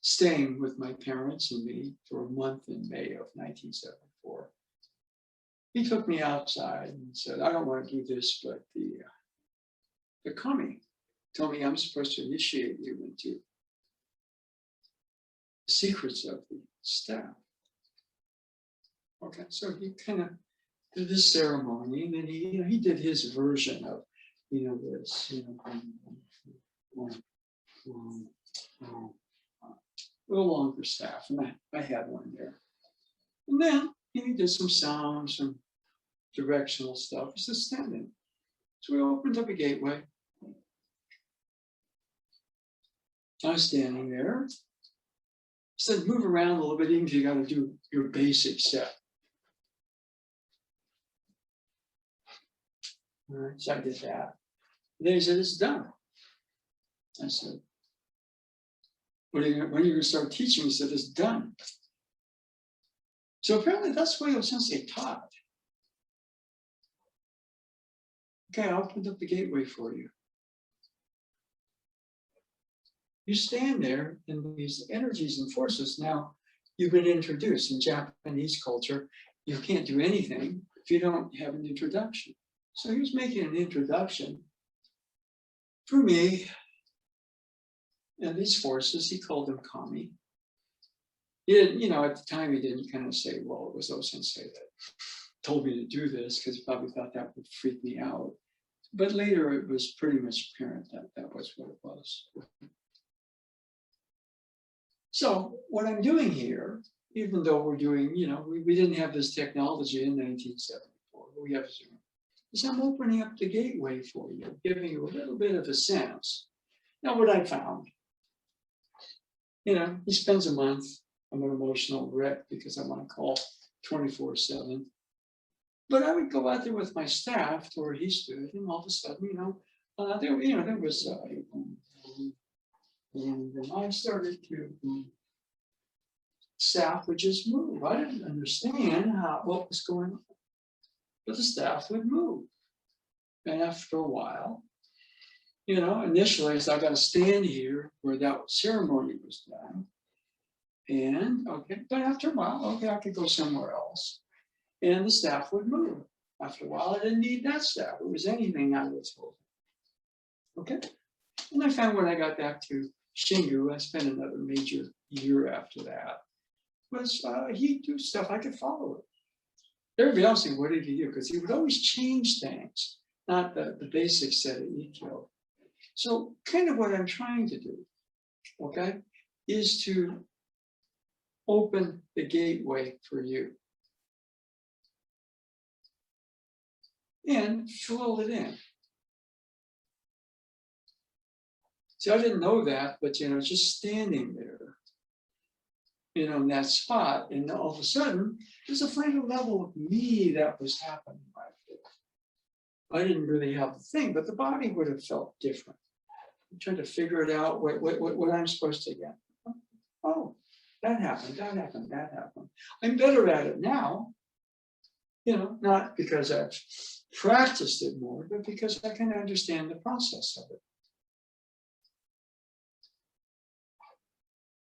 staying with my parents and me for a month in May of 1974. He took me outside and said, I don't want to do this, but the kami told me I'm supposed to initiate you into the secrets of the staff. Okay, so he kind of did this ceremony, and then he did his version of, this, a little longer staff, and I had one there. And then he did some sounds, some directional stuff. He's just standing. So we opened up a gateway. I was standing there. He said, move around a little bit, even if you got to do your basic step. All right, so I did that. And then he said, it's done. I said, when are you going to start teaching? He said, it's done. So apparently that's what Sensei taught. Okay, I opened up the gateway for you. You stand there in these energies and forces. Now, you've been introduced. In Japanese culture, you can't do anything if you don't have an introduction. So he was making an introduction for me and these forces. He called them kami. He didn't, at the time, he didn't kind of say, well, it was O-sensei that told me to do this, because he probably thought that would freak me out. But later, it was pretty much apparent that that was what it was. So what I'm doing here, even though we're doing, we didn't have this technology in 1974, we have Zoom, is I'm opening up the gateway for you, giving you a little bit of a sense. Now, what I found, he spends a month. I'm an emotional wreck because I want to call 24/7. But I would go out there with my staff to where he stood, and all of a sudden, there was, and I started to, staff would just move. I didn't understand what was going on, but the staff would move. And after a while, initially, I got to stand here where that ceremony was done. And but after a while, I could go somewhere else. And the staff would move. After a while, I didn't need that staff. It was anything I was holding. Okay. And I found when I got back to Shingu, I spent another major year after that, was he'd do stuff, I could follow it. Everybody else said, what did he do? Because he would always change things, not the basic set of Ikkyo. So kind of what I'm trying to do, is to open the gateway for you and fill it in. See, I didn't know that, but just standing there, in that spot, and all of a sudden, there's a final level of me that was happening right there. I didn't really have the thing, but the body would have felt different. I'm trying to figure it out, what I'm supposed to get. Oh, that happened, that happened, that happened. I'm better at it now, not because I've practiced it more, but because I can understand the process of it.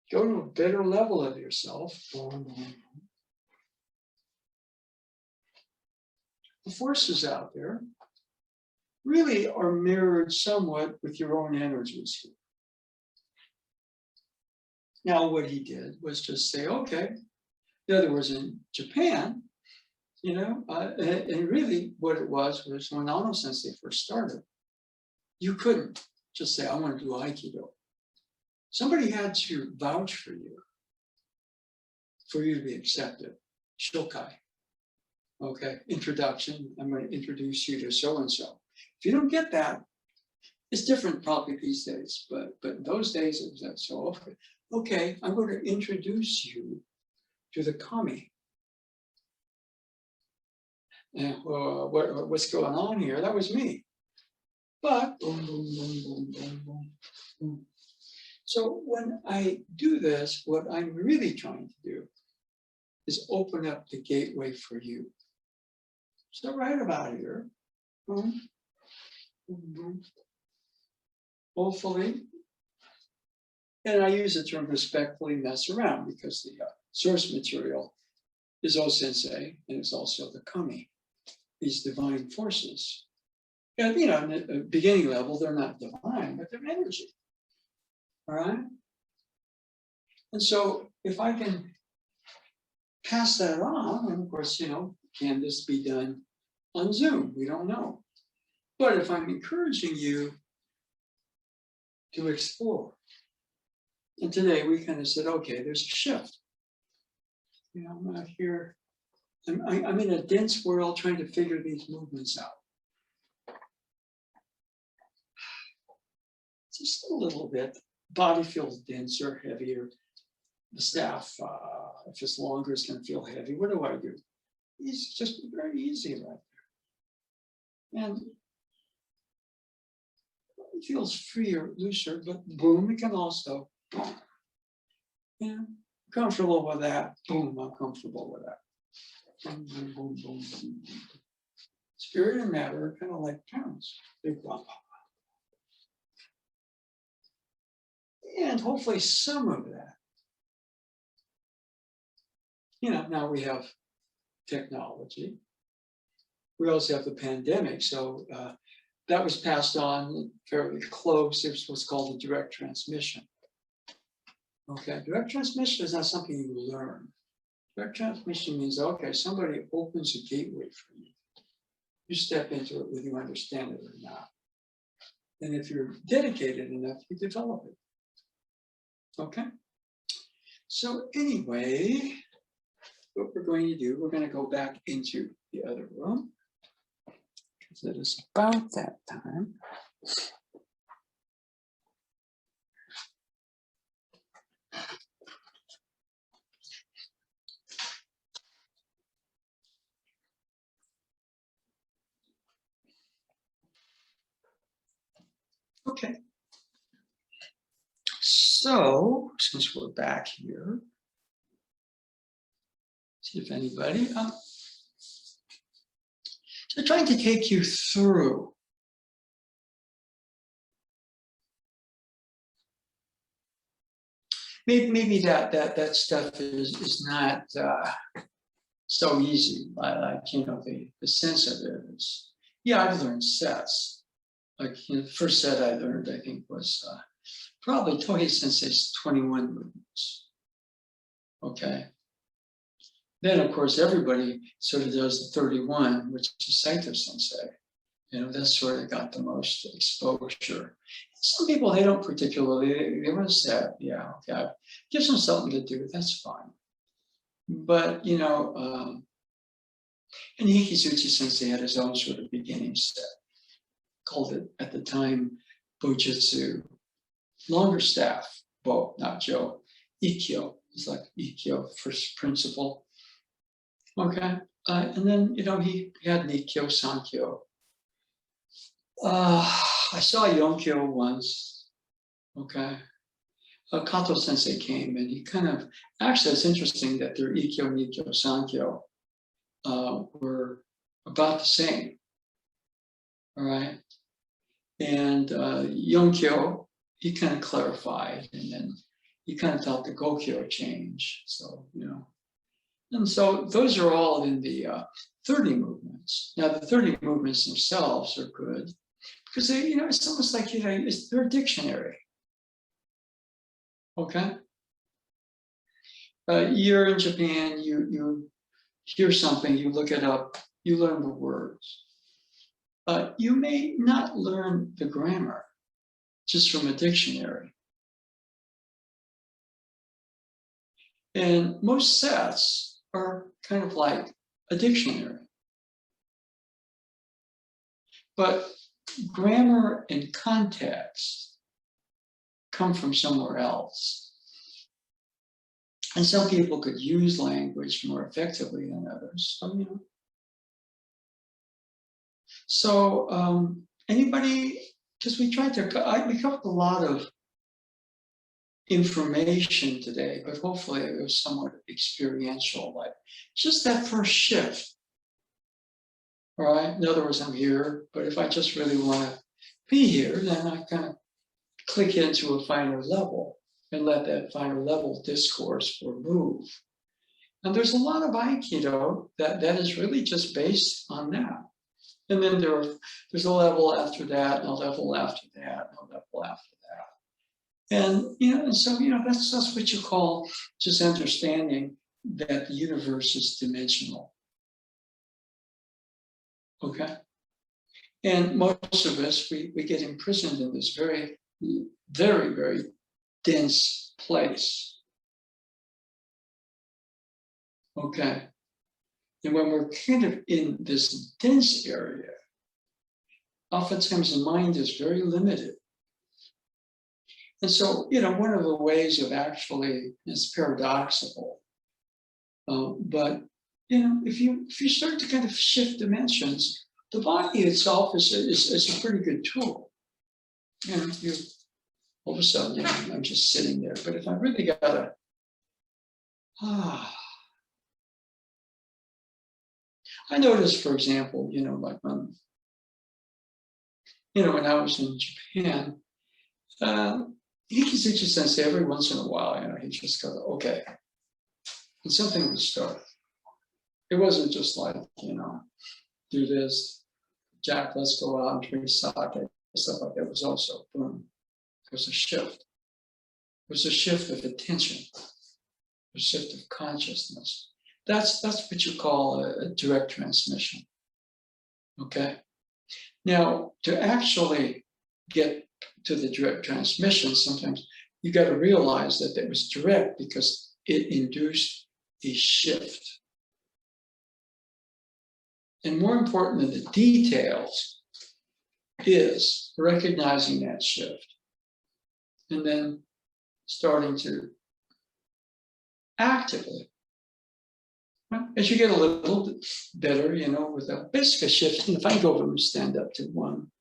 Go to a better level of yourself. The forces out there really are mirrored somewhat with your own energies here. Now, what he did was just say, okay, in other words, in Japan, and really what it was when Ano Sensei first started, you couldn't just say, I want to do Aikido. Somebody had to vouch for you to be accepted. Shokai. Okay, introduction. I'm going to introduce you to so-and-so. If you don't get that, it's different probably these days, but in those days it was that. So, okay, I'm going to introduce you to the kami. And what's going on here? That was me. But, boom, boom, boom, boom, boom, boom, boom. So when I do this, what I'm really trying to do is open up the gateway for you. So right about here, boom, boom, boom. Hopefully, And I use the term respectfully mess around because the source material is O Sensei and it's also the kami, these divine forces. And, you know, at the beginning level, they're not divine, but they're energy. All right. And so if I can pass that on, and of course, you know, can this be done on Zoom? We don't know. But if I'm encouraging you to explore, and today we kind of said, okay, there's a shift. You know, I'm out here, I'm in a dense world trying to figure these movements out. Just a little bit. Body feels denser, heavier. The staff, if it's longer, it's going to feel heavy. What do? It's just very easy right there. And it feels freer, looser, but boom, it can also, yeah, comfortable with that. Boom, I'm comfortable with that. Boom, boom, boom, boom, boom. Spirit and matter are kind of like terms. Big bump. And hopefully some of that. You know, now we have technology. We also have the pandemic. So that was passed on fairly close. It's what's called a direct transmission. Okay, direct transmission is not something you learn. Direct transmission means, okay, somebody opens a gateway for you. You step into it whether you understand it or not. And if you're dedicated enough, you develop it. Okay? So anyway, what we're going to do, we're going to go back into the other room. Because it is about that time. Okay. So, since we're back here, see if anybody, so trying to take you through maybe that stuff is not so easy. Like, you know, the sense of it is, yeah, I've learned sets. Like, you know, the first set I learned, I think, was probably Tohei Sensei's 21 movements. Okay. Then, of course, everybody sort of does the 31, which is Saito Sensei. You know, that's sort of got the most exposure. Some people, they don't particularly, they want to say, yeah, okay, gives them something to do, that's fine. But, you know, and Hikizuchi Sensei had his own sort of beginning set, called it at the time Bojutsu, longer staff, Bo, not Joe, Ikkyo, it's like Ikkyo, first principle. Okay, and then, you know, he had Nikkyo, Sankyo. I saw Yonkyo once, okay. Kato Sensei came and he kind of, actually it's interesting that their Ikkyo, Nikkyo, Sankyo were about the same, all right. And Yonkyo, he kind of clarified, and then he kind of thought the Gokyo change, so, you know. And so those are all in the 30 movements. Now the 30 movements themselves are good because they, you know, it's almost like, you know, they're a dictionary. Okay. You're in Japan, you hear something, you look it up, you learn the words. You may not learn the grammar just from a dictionary. And most sets are kind of like a dictionary. But grammar and context come from somewhere else. And some people could use language more effectively than others. So, you know. So anybody, because we tried to, we covered a lot of information today, but hopefully it was somewhat experiential, like just that first shift. All right, in other words, I'm here, but if I just really want to be here, then I kind of click into a finer level. and let that finer level discourse or move. And there's a lot of Aikido that is really just based on that. And then there's a level after that, and a level after that, and a level after that. And and so that's what you call just understanding that the universe is dimensional. Okay. And most of us, we get imprisoned in this very, very, very dense place. Okay. And when we're kind of in this dense area, oftentimes the mind is very limited. And so, one of the ways of actually, it's paradoxical, but if you start to kind of shift dimensions, the body itself is a pretty good tool. You all of a sudden, I'm just sitting there. But if I really gotta, I noticed, for example, like when I was in Japan, Hikizuchi Sensei, every once in a while, he just goes, okay, and something would start. It wasn't just like, do this, Jack, let's go out and drink sake, stuff like that. It was also, boom, there was a shift. There was a shift of attention, a shift of consciousness. That's what you call a direct transmission. Okay. Now, to actually get to the direct transmission, sometimes you got to realize that it was direct because it induced a shift. And more important than the details is recognizing that shift and then starting to actively, as you get a little bit better, with a basic shift. If I go over and stand up to 1,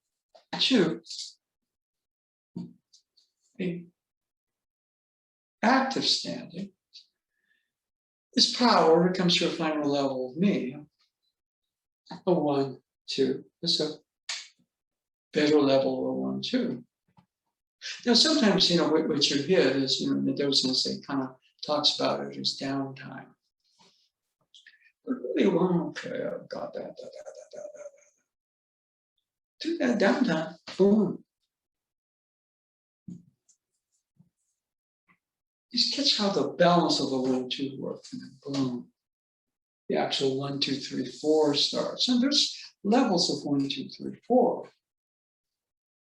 2, active standing is power. It comes to a final level of me. A 1, 2. It's a better level of 1, 2. Now, sometimes, what you hit is, Nado Sensei kind of talks about it as downtime. But really, well, okay, I've got that. Do that downtime, boom. Just catch how the balance of the 1, 2 work, and then boom. The actual 1, 2, 3, 4 starts. And there's levels of 1, 2, 3, 4.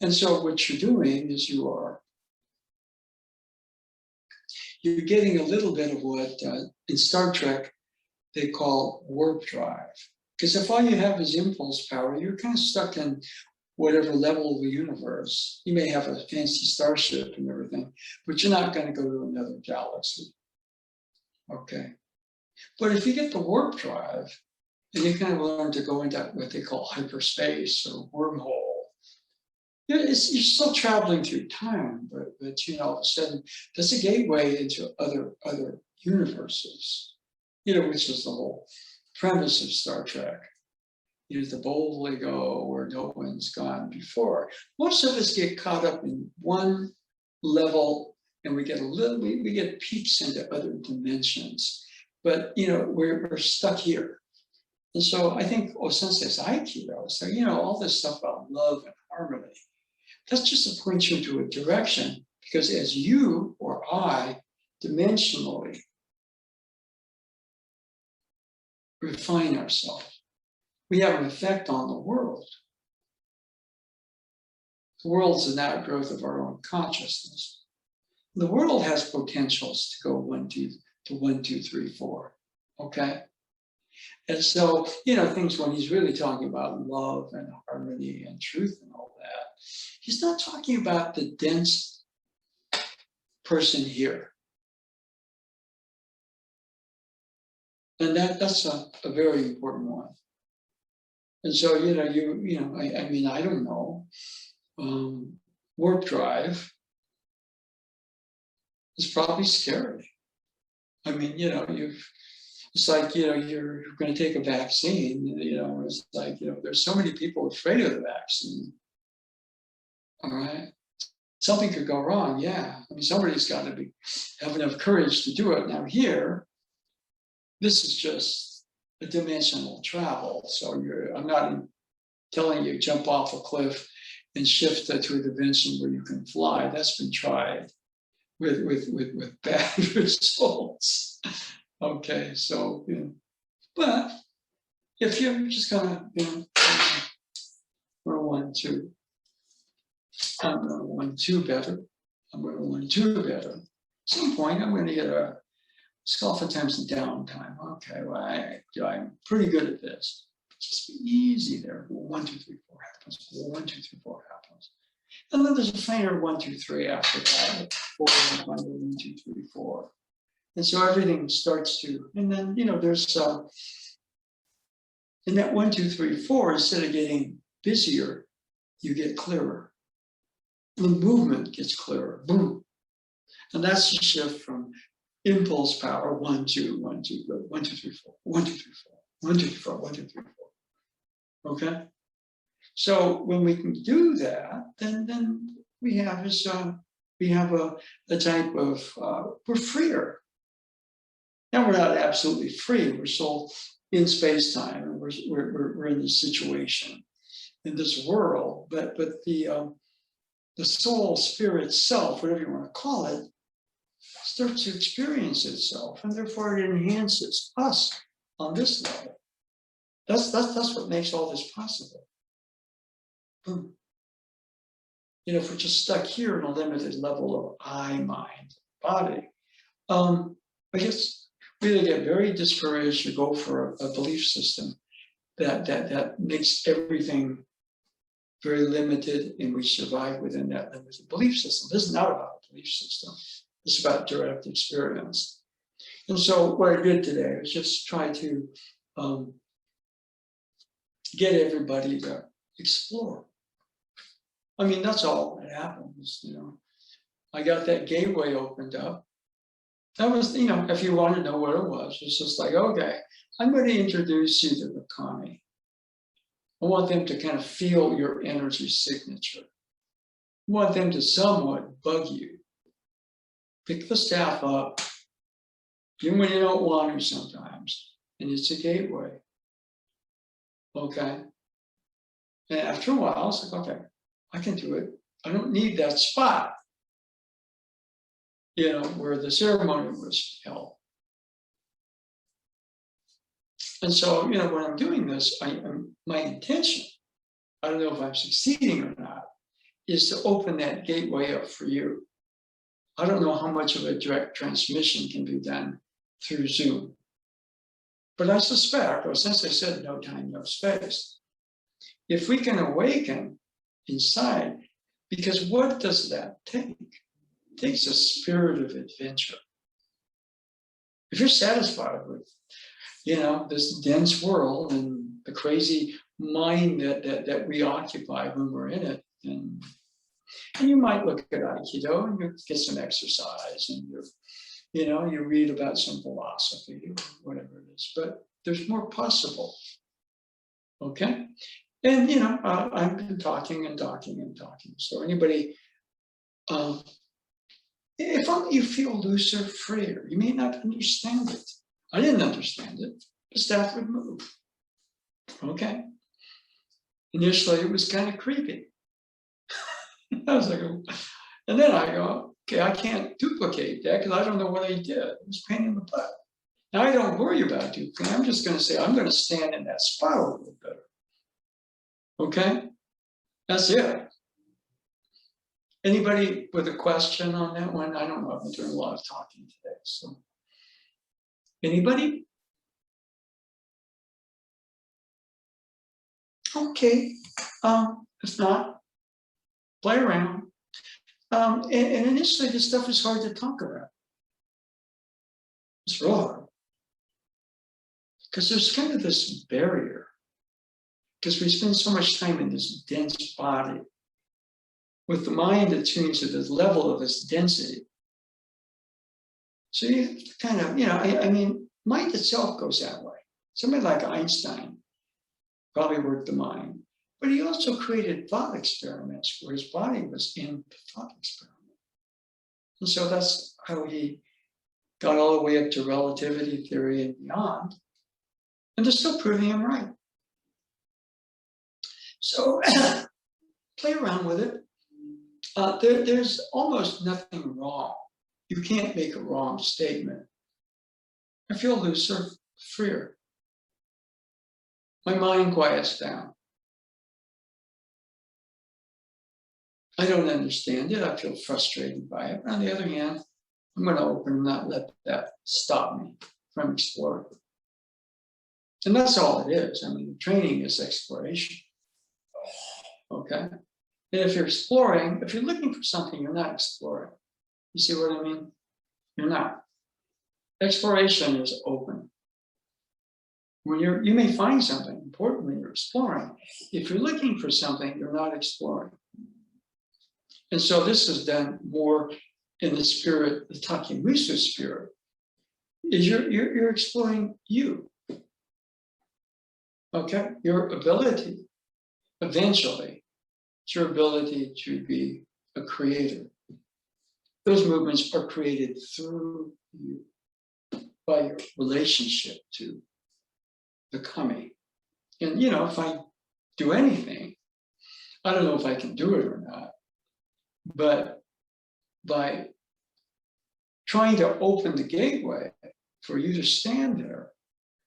And so what you're doing is you're getting a little bit of what in Star Trek they call warp drive. Because if all you have is impulse power, you're kind of stuck in whatever level of the universe. You may have a fancy starship and everything, but you're not going to go to another galaxy. Okay. But if you get the warp drive, and you kind of learn to go into what they call hyperspace or wormhole, you're still traveling through time, but all of a sudden, that's a gateway into other universes, which is the whole premise of Star Trek. To boldly go where no one's gone before. Most of us get caught up in one level, and we get peeks into other dimensions. But we're stuck here. And so I think Sensei's Aikido, so all this stuff about love and harmony, that's just to point you into a direction, because as you or I dimensionally refine ourselves, we have an effect on the world. The world is an outgrowth of our own consciousness. The world has potentials to go 1, 2 to 1, 2, 3, 4. Okay? And so, things when he's really talking about love and harmony and truth and all that, he's not talking about the dense person here. And that's a very important one. And so, I don't know, warp drive is probably scary. I mean, it's like, you're going to take a vaccine, it's like, there's so many people afraid of the vaccine. All right. something could go wrong. Yeah, I mean, somebody's got to have enough courage to do it. Now here, this is just a dimensional travel. So I'm not telling you jump off a cliff and shift to a dimension where you can fly. That's been tried with bad results. Okay, so but if you're just gonna want to, I'm gonna want to better. I'm gonna want to better. At some point, I'm gonna get a scuff attempts and downtime. Okay, well, I'm pretty good at this. Just be easy there. 1, 2, 3, 4 happens. 1, 2, 3, 4 happens. And then there's a fainter 1, 2, 3 after that. 4, 1, 2, 3, 4. And so everything starts to, and then there's in that 1, 2, 3, 4, instead of getting busier, you get clearer. The movement gets clearer. Boom. And that's the shift from impulse power 1, 2, 1, 2, 1, 2, 3, 4, 1, 2, 3, 4, 1, 2, 3, 4, 1, 2, 3, 4. Okay. So when we can do that, then we have is we have a type of we're freer. Now we're not absolutely free. We're still in space-time, and we're in this situation, in this world. But the soul, spirit, self, whatever you want to call it, starts to experience itself, and therefore it enhances us on this level. That's what makes all this possible. If we're just stuck here in a limited level of I, mind, body, I guess we either get very discouraged or go for a belief system that makes everything very limited, and we survive within that limited belief system. This is not about a belief system. It's about direct experience. And so what I did today was just try to get everybody to explore. I mean, that's all that happens, I got that gateway opened up. That was, if you want to know what it was, it's just like, okay, I'm going to introduce you to the kami. I want them to kind of feel your energy signature. I want them to somewhat bug you. Pick the staff up, even when you don't want to sometimes, and it's a gateway. Okay? And after a while, it's like, okay, I can do it. I don't need that spot, where the ceremony was held. And so, when I'm doing this, my intention, I don't know if I'm succeeding or not, is to open that gateway up for you. I don't know how much of a direct transmission can be done through Zoom. But I suspect, or since I said no time, no space, if we can awaken inside, because what does that take? It takes a spirit of adventure. If you're satisfied with, this dense world and the crazy mind that we occupy when we're in it, and you might look at Aikido and you get some exercise, and you read about some philosophy or whatever it is, but there's more possible. Okay? And, I've been talking and talking and talking. So anybody, if only you feel looser, freer, you may not understand it. I didn't understand it. The staff would move. Okay? Initially, it was kind of creepy. I was like, oh. And then I go, okay, I can't duplicate that because I don't know what I did. It was a pain in the butt. Now I don't worry about duplicating. I'm just going to say, I'm going to stand in that spot a little better. Okay? That's it. Anybody with a question on that one? I don't know. I've been doing a lot of talking today. So, anybody? Okay. If not, play around. And initially, this stuff is hard to talk about. It's real hard. Because there's kind of this barrier. Because we spend so much time in this dense body. With the mind attuned to the level of this density. So you kind of, I mean, mind itself goes that way. Somebody like Einstein probably worked the mind. But he also created thought experiments where his body was in the thought experiment. And so that's how he got all the way up to relativity theory and beyond. And they're still proving him right. So play around with it. There's almost nothing wrong. You can't make a wrong statement. I feel looser, freer. My mind quiets down. I don't understand it. I feel frustrated by it. On the other hand, I'm going to open and not let that stop me from exploring. And that's all it is. I mean, training is exploration. Okay? And if you're exploring, if you're looking for something, you're not exploring. You see what I mean? You're not. Exploration is open. When you may find something important when you're exploring. If you're looking for something, you're not exploring. And so this is done more in the spirit, the Takimusu spirit, is you're exploring you. Okay? Your ability, eventually, it's your ability to be a creator. Those movements are created through you by your relationship to the kami. And if I do anything, I don't know if I can do it or not, but by trying to open the gateway for you to stand there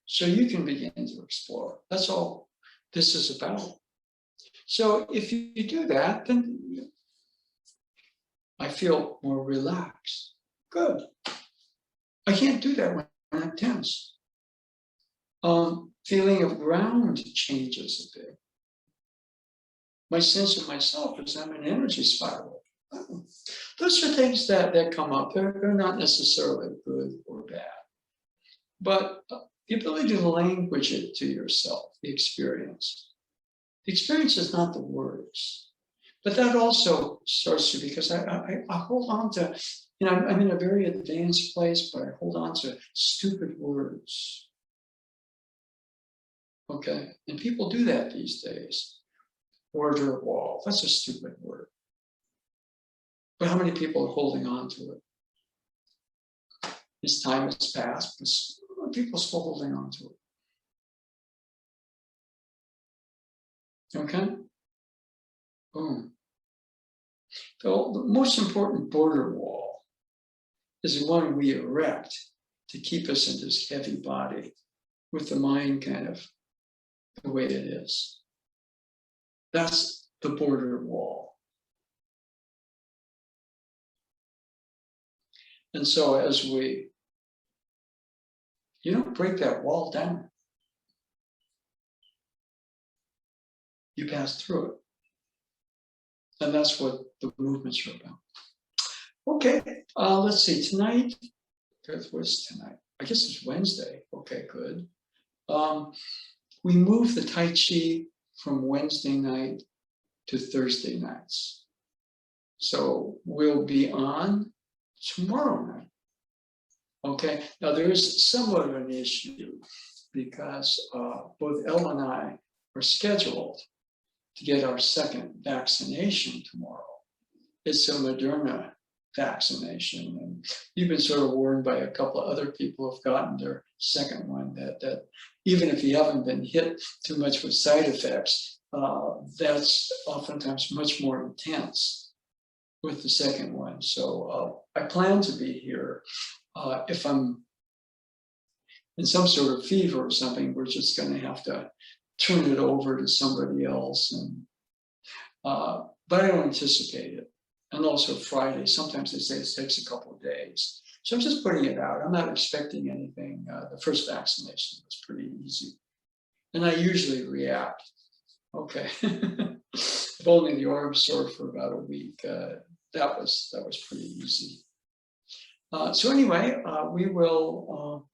so you can begin to explore. That's all this is about. So if you do that, then I feel more relaxed. Good. I can't do that when I'm tense. Feeling of ground changes a bit. My sense of myself is I'm an energy spiral. Those are things that come up. They're not necessarily good or bad. But the ability to language it to yourself, the experience. The experience is not the words. But that also starts to, because I hold on to, I'm in a very advanced place, but I hold on to stupid words. Okay? And people do that these days. Border wall, that's a stupid word. But how many people are holding on to it? This time has passed, but people are still holding on to it. Okay? Boom. So the most important border wall is the one we erect to keep us in this heavy body with the mind kind of the way it is. That's the border wall. And so as we, break that wall down, you pass through it. And that's what the movements are about. Okay, let's see, tonight, what's tonight? I guess it's Wednesday. Okay, good. We move the Tai Chi from Wednesday night to Thursday nights. So we'll be on tomorrow night. Okay, now there is somewhat of an issue because both Elle and I are scheduled to get our second vaccination tomorrow. It's a Moderna vaccination, and you've been sort of warned by a couple of other people who've gotten their second one that even if you haven't been hit too much with side effects, that's oftentimes much more intense with the second one. So I plan to be here. If I'm in some sort of fever or something, we're just going to have to turn it over to somebody else. And but I don't anticipate it. And also Friday, sometimes they say it takes a couple of days. So I'm just putting it out. I'm not expecting anything. The first vaccination was pretty easy. And I usually react. Okay. If only the arm's sore for about a week. That was pretty easy. So anyway, we will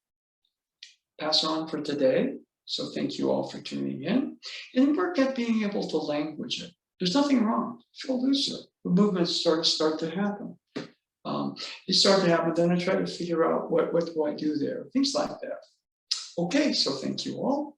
pass on for today. So thank you all for tuning in. And work at being able to language it. There's nothing wrong. Feel looser. The movements start to happen. They start to happen, then I try to figure out what do I do there, things like that. Okay, so thank you all.